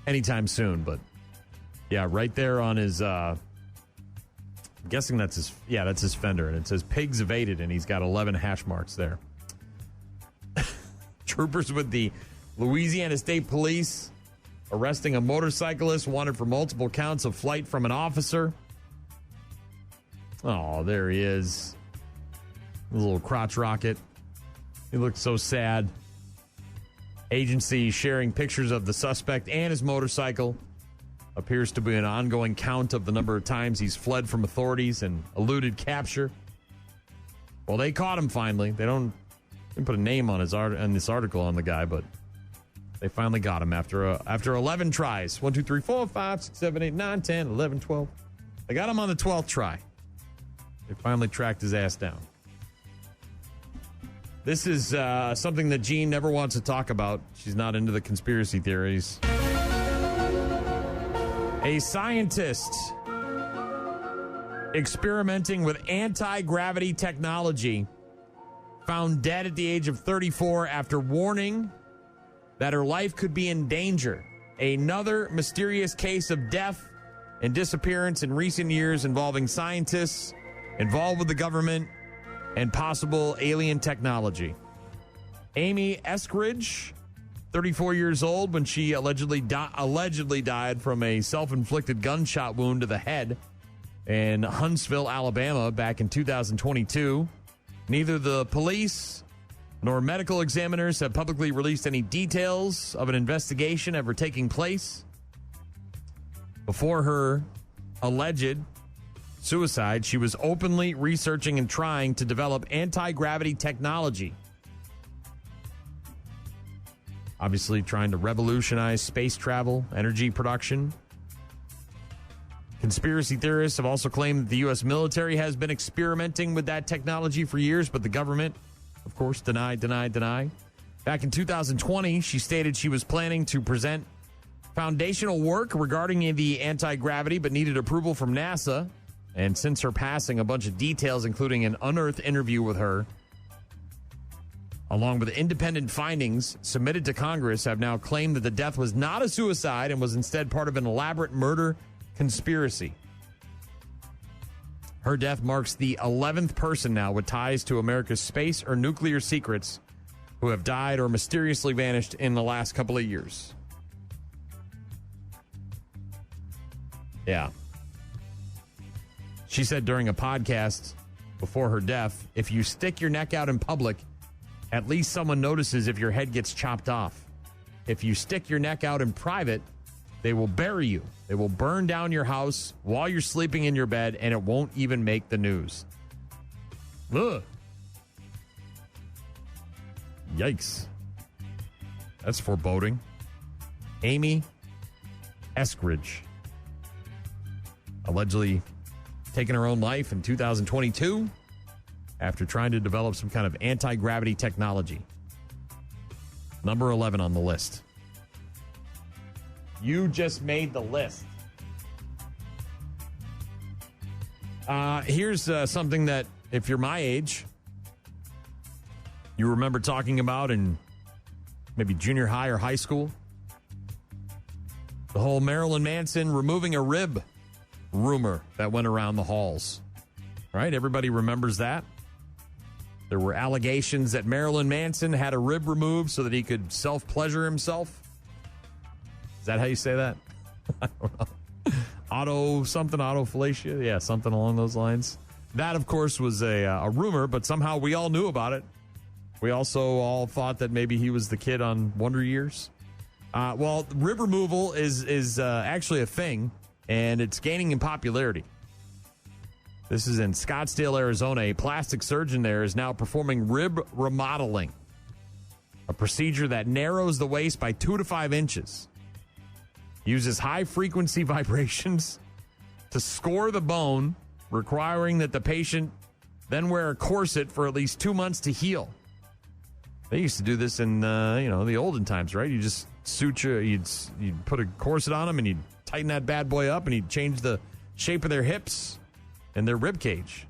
[SPEAKER 2] anytime soon. But yeah, right there on his, I'm guessing that's his fender, and it says pigs evaded, and he's got 11 hash marks there. Troopers with the Louisiana State Police arresting a motorcyclist wanted for multiple counts of flight from an officer. Oh, there he is. A little crotch rocket. He looks so sad. Agency sharing pictures of the suspect and his motorcycle. Appears to be an ongoing count of the number of times he's fled from authorities and eluded capture. Well, they caught him finally. They didn't put a name on this article on the guy, but they finally got him after 11 tries. 1, 2, 3, 4, 5, 6, 7, 8, 9, 10, 11, 12. They got him on the 12th try. They finally tracked his ass down. This is something that Jean never wants to talk about. She's not into the conspiracy theories. A scientist experimenting with anti-gravity technology found dead at the age of 34 after warning that her life could be in danger. Another mysterious case of death and disappearance in recent years involving scientists involved with the government and possible alien technology. Amy Eskridge, 34 years old, when she allegedly died from a self-inflicted gunshot wound to the head in Huntsville, Alabama, back in 2022. Neither the police nor medical examiners have publicly released any details of an investigation ever taking place. Before her alleged suicide, she was openly researching and trying to develop anti-gravity technology. Obviously trying to revolutionize space travel, energy production. Conspiracy theorists have also claimed that the U.S. military has been experimenting with that technology for years, but the government, of course, denied. Back in 2020, she stated she was planning to present foundational work regarding the anti-gravity, but needed approval from NASA. And since her passing, a bunch of details, including an unearthed interview with her, along with independent findings submitted to Congress, have now claimed that the death was not a suicide and was instead part of an elaborate murder conspiracy. Her death marks the 11th person now with ties to America's space or nuclear secrets who have died or mysteriously vanished in the last couple of years. Yeah. She said during a podcast before her death, if you stick your neck out in public, at least someone notices if your head gets chopped off. If you stick your neck out in private, they will bury you. They will burn down your house while you're sleeping in your bed, and it won't even make the news. Ugh. Yikes. That's foreboding. Amy Eskridge, allegedly taking her own life in 2022 after trying to develop some kind of anti-gravity technology. Number 11 on the list. You just made the list. Here's something that, if you're my age, you remember talking about in maybe junior high or high school. The whole Marilyn Manson removing a rib rumor that went around the halls. Right? Everybody remembers that. There were allegations that Marilyn Manson had a rib removed so that he could self-pleasure himself. Is that how you say that? I don't know. Autofellatio? Yeah, something along those lines. That, of course, was a rumor, but somehow we all knew about it. We also all thought that maybe he was the kid on Wonder Years. Well, rib removal is actually a thing, and it's gaining in popularity. This is in Scottsdale, Arizona. A plastic surgeon there is now performing rib remodeling, a procedure that narrows the waist by 2 to 5 inches. Uses high-frequency vibrations to score the bone, requiring that the patient then wear a corset for at least 2 months to heal. They used to do this in, the olden times, right? You just suture, you'd put a corset on them, and you'd tighten that bad boy up, and you'd change the shape of their hips and their rib cage.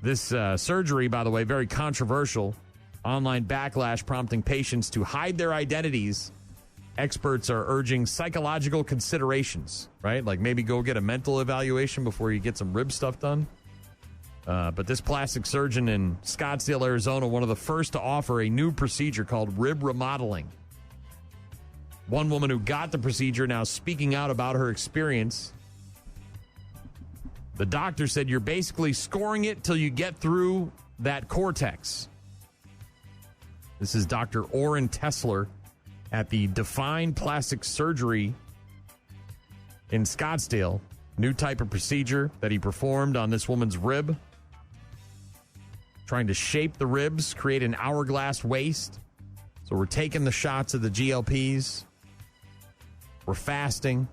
[SPEAKER 2] This surgery, by the way, very controversial. Online backlash prompting patients to hide their identities. Experts are urging psychological considerations, right? Like maybe go get a mental evaluation before you get some rib stuff done. But this plastic surgeon in Scottsdale, Arizona, one of the first to offer a new procedure called rib remodeling. One woman who got the procedure now speaking out about her experience. The doctor said you're basically scoring it till you get through that cortex. This is Dr. Orrin Tessler at the Define Plastic Surgery in Scottsdale. New type of procedure that he performed on this woman's rib. Trying to shape the ribs, create an hourglass waist. So we're taking the shots of the GLPs. We're fasting.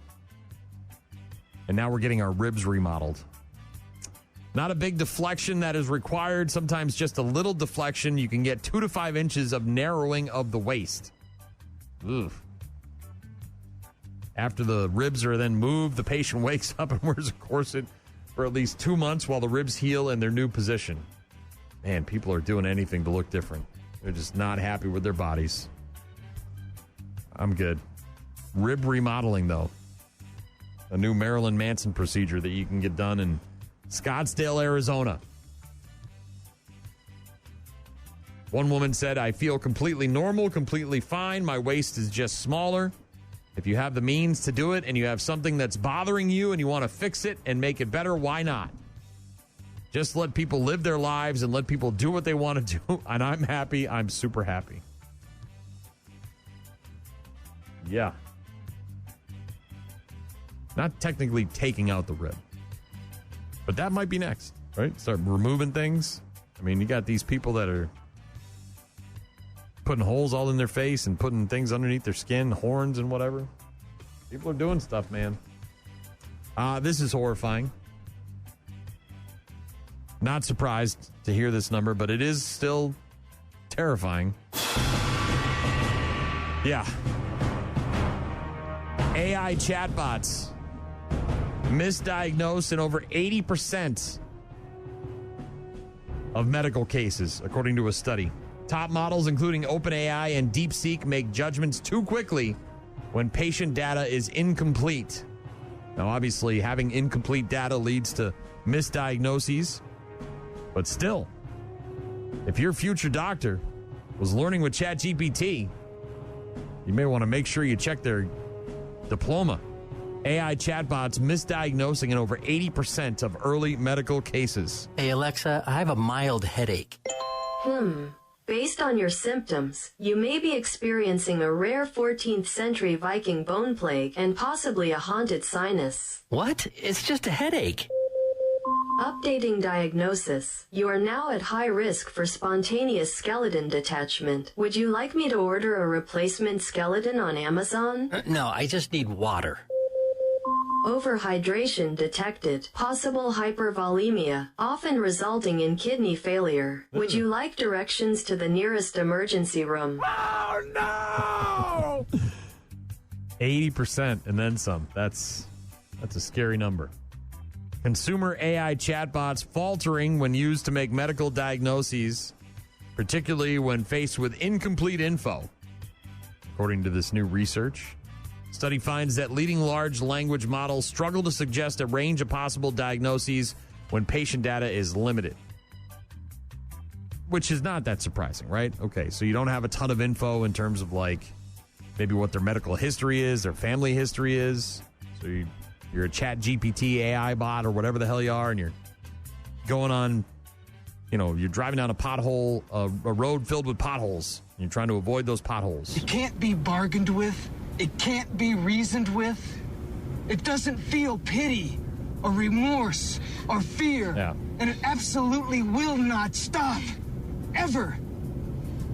[SPEAKER 2] And now we're getting our ribs remodeled. Not a big deflection that is required. Sometimes just a little deflection. You can get 2 to 5 inches of narrowing of the waist. Oof. After the ribs are then moved, the patient wakes up and wears a corset for at least 2 months while the ribs heal in their new position. Man, people are doing anything to look different. They're just not happy with their bodies. I'm good. Rib remodeling, though. A new Marilyn Manson procedure that you can get done in Scottsdale, Arizona. One woman said, I feel completely normal, completely fine. My waist is just smaller. If you have the means to do it and you have something that's bothering you and you want to fix it and make it better, why not? Just let people live their lives and let people do what they want to do. And I'm happy. I'm super happy. Yeah. Not technically taking out the rib. But that might be next, right? Start removing things. I mean, you got these people that are putting holes all in their face and putting things underneath their skin, horns and whatever. People are doing stuff, man. This is horrifying. Not surprised to hear this number, but it is still terrifying. Yeah. AI chatbots misdiagnosed in over 80% of medical cases, according to a study. Top models, including OpenAI and DeepSeek, make judgments too quickly when patient data is incomplete. Now, obviously, having incomplete data leads to misdiagnoses. But still, if your future doctor was learning with ChatGPT, you may want to make sure you check their diploma. AI chatbots misdiagnosing in over 80% of early medical cases.
[SPEAKER 9] Hey, Alexa, I have a mild headache.
[SPEAKER 13] Based on your symptoms, you may be experiencing a rare 14th century Viking bone plague and possibly a haunted sinus.
[SPEAKER 9] What? It's just a headache.
[SPEAKER 13] Updating diagnosis. You are now at high risk for spontaneous skeleton detachment. Would you like me to order a replacement skeleton on Amazon?
[SPEAKER 9] No, I just need water.
[SPEAKER 13] Overhydration detected. Possible hypervolemia, often resulting in kidney failure. Would you like directions to the nearest emergency room?
[SPEAKER 2] Oh, no! 80% and then some. That's a scary number. Consumer AI chatbots faltering when used to make medical diagnoses, particularly when faced with incomplete info. According to this new research, Study finds that leading large language models struggle to suggest a range of possible diagnoses when patient data is limited. Which is not that surprising, right? Okay, so you don't have a ton of info in terms of like maybe what their medical history is, their family history is. So you're a chat GPT AI bot or whatever the hell you are, and you're going on, you're driving down a pothole, a road filled with potholes. And you're trying to avoid those potholes.
[SPEAKER 16] It can't be bargained with. It can't be reasoned with. It doesn't feel pity or remorse or fear.
[SPEAKER 2] Yeah.
[SPEAKER 16] And it absolutely will not stop. Ever.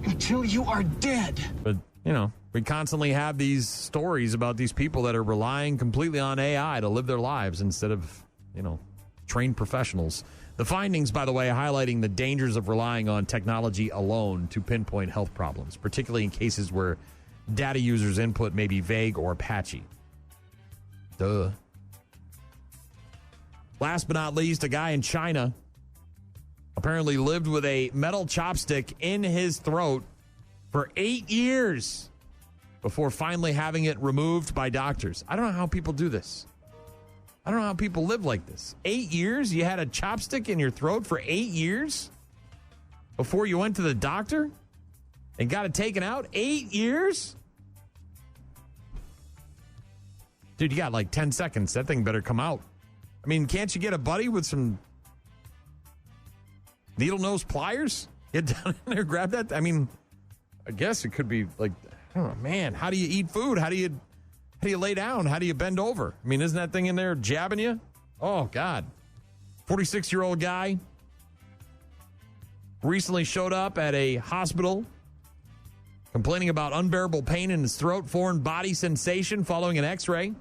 [SPEAKER 16] Until you are dead.
[SPEAKER 2] But, we constantly have these stories about these people that are relying completely on AI to live their lives instead of, trained professionals. The findings, by the way, highlighting the dangers of relying on technology alone to pinpoint health problems, particularly in cases where data users' input may be vague or patchy. Duh. Last but not least, a guy in China apparently lived with a metal chopstick in his throat for 8 years before finally having it removed by doctors. I don't know how people do this. I don't know how people live like this. 8 years? You had a chopstick in your throat for 8 years before you went to the doctor and got it taken out? 8 years? Dude, you got like 10 seconds. That thing better come out. I mean, can't you get a buddy with some needle nose pliers? Get down in there, grab that. I mean, I guess it could be like, I don't know, man, how do you eat food? How do you lay down? How do you bend over? I mean, isn't that thing in there jabbing you? Oh, God. 46-year-old guy recently showed up at a hospital complaining about unbearable pain in his throat, foreign body sensation following an x-ray.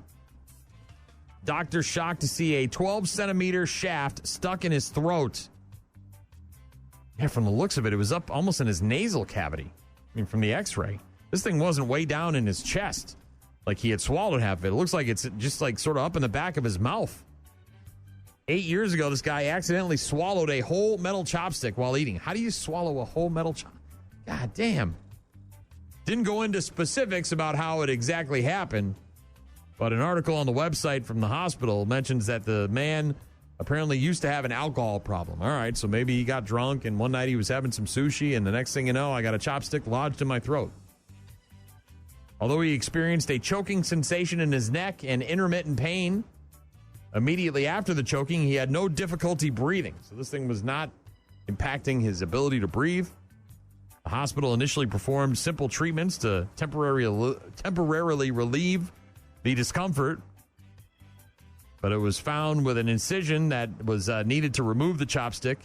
[SPEAKER 2] Doctors shocked to see a 12-centimeter shaft stuck in his throat. Yeah, from the looks of it, it was up almost in his nasal cavity. I mean, from the x-ray. This thing wasn't way down in his chest, like he had swallowed half of it. It looks like it's just like sort of up in the back of his mouth. 8 years ago, this guy accidentally swallowed a whole metal chopstick while eating. How do you swallow a whole metal chopstick? God damn. Didn't go into specifics about how it exactly happened, but an article on the website from the hospital mentions that the man apparently used to have an alcohol problem. All right, so maybe he got drunk, and one night he was having some sushi, and the next thing you know, I got a chopstick lodged in my throat. Although he experienced a choking sensation in his neck and intermittent pain, immediately after the choking, he had no difficulty breathing. So this thing was not impacting his ability to breathe. The hospital initially performed simple treatments to temporarily relieve the discomfort, but it was found with an incision that was needed to remove the chopstick,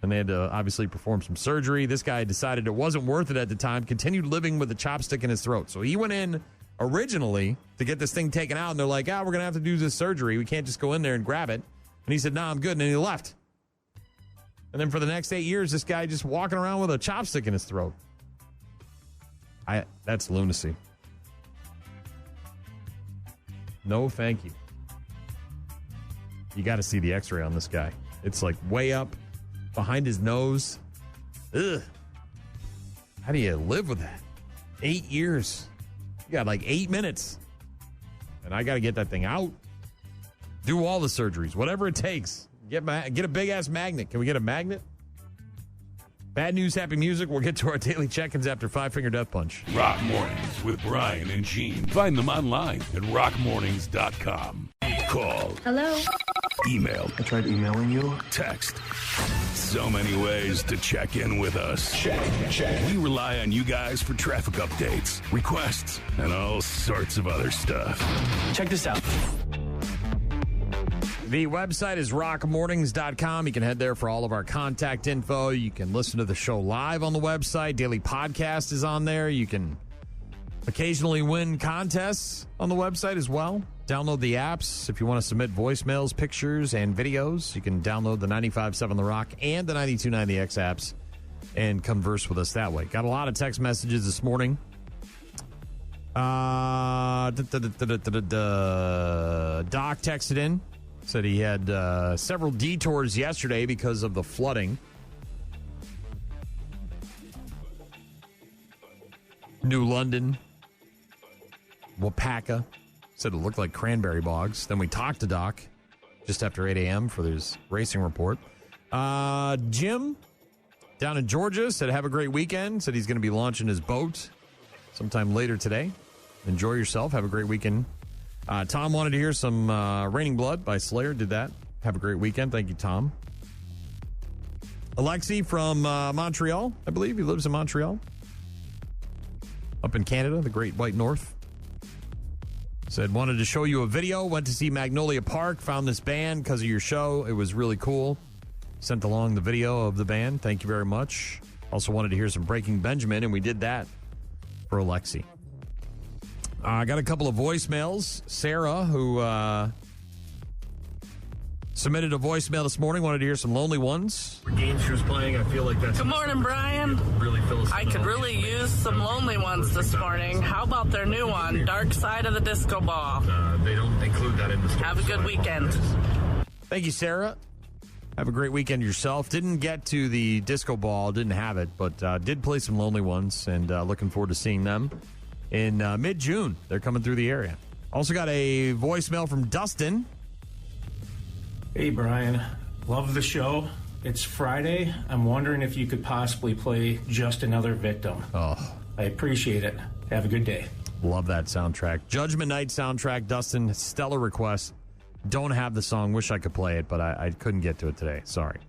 [SPEAKER 2] and they had to obviously perform some surgery. This guy decided it wasn't worth it at the time, continued living with the chopstick in his throat. So he went in originally to get this thing taken out, and they're like, we're going to have to do this surgery. We can't just go in there and grab it. And he said, I'm good, and then he left. And then for the next 8 years, this guy just walking around with a chopstick in his throat. That's lunacy. No, thank you. You got to see the x-ray on this guy. It's like way up behind his nose. Ugh. How do you live with that? 8 years. You got like 8 minutes. And I got to get that thing out. Do all the surgeries, whatever it takes. Get a big-ass magnet. Can we get a magnet? Bad news, happy music. We'll get to our daily check-ins after Five Finger Death Punch.
[SPEAKER 3] Rock Mornings with Brian and Gene. Find them online at rockmornings.com. Call.
[SPEAKER 12] Hello.
[SPEAKER 3] Email.
[SPEAKER 20] I tried emailing you.
[SPEAKER 3] Text. So many ways to check in with us. Check. We rely on you guys for traffic updates, requests, and all sorts of other stuff.
[SPEAKER 9] Check this out.
[SPEAKER 2] The website is rockmornings.com. You can head there for all of our contact info. You can listen to the show live on the website. Daily podcast is on there. You can occasionally win contests on the website as well. Download the apps. If you want to submit voicemails, pictures, and videos, you can download the 95.7 The Rock and the 92.9 The X apps and converse with us that way. Got a lot of text messages this morning. Doc texted in. Said he had several detours yesterday because of the flooding. New London, Wapaka. Said it looked like cranberry bogs. Then we talked to Doc just after 8 a.m. for his racing report. Jim down in Georgia said have a great weekend. Said he's going to be launching his boat sometime later today. Enjoy yourself. Have a great weekend. Tom wanted to hear some Raining Blood by Slayer. Did that. Have a great weekend. Thank you, Tom. Alexi from Montreal, I believe. He lives in Montreal. Up in Canada, the Great White North. Said, wanted to show you a video. Went to see Magnolia Park. Found this band because of your show. It was really cool. Sent along the video of the band. Thank you very much. Also wanted to hear some Breaking Benjamin, and we did that for Alexi. I got a couple of voicemails. Sarah, who submitted a voicemail this morning, wanted to hear some Lonely Ones.
[SPEAKER 4] The game she was playing, I feel like that's...
[SPEAKER 5] Good morning, Brian.
[SPEAKER 4] Really
[SPEAKER 5] I could really use some Lonely Ones this morning. How about their new one, Dark Side of the Disco Ball?
[SPEAKER 4] They don't include that in the store.
[SPEAKER 5] Have a good weekend.
[SPEAKER 2] Thank you, Sarah. Have a great weekend yourself. Didn't get to the disco ball, didn't have it, but did play some Lonely Ones, and looking forward to seeing them in mid-June. They're coming through the area. Also got a voicemail from Dustin.
[SPEAKER 23] Hey, Brian. Love the show. It's Friday. I'm wondering if you could possibly play Just Another Victim.
[SPEAKER 2] Oh.
[SPEAKER 23] I appreciate it. Have a good day.
[SPEAKER 2] Love that soundtrack. Judgment Night soundtrack, Dustin. Stellar request. Don't have the song. Wish I could play it, but I couldn't get to it today. Sorry.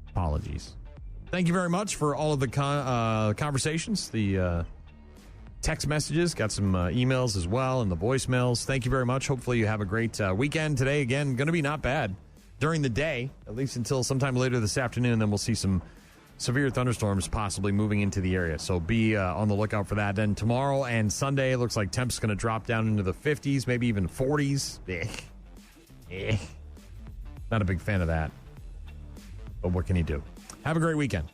[SPEAKER 2] Apologies. Thank you very much for all of the conversations, the text messages. Got some emails as well and the voicemails. Thank you very much. Hopefully you have a great weekend today. Again, going to be not bad during the day, at least until sometime later this afternoon. Then we'll see some severe thunderstorms possibly moving into the area. So be on the lookout for that. Then tomorrow and Sunday, it looks like temps going to drop down into the 50s, maybe even 40s. Not a big fan of that. But what can you do? Have a great weekend.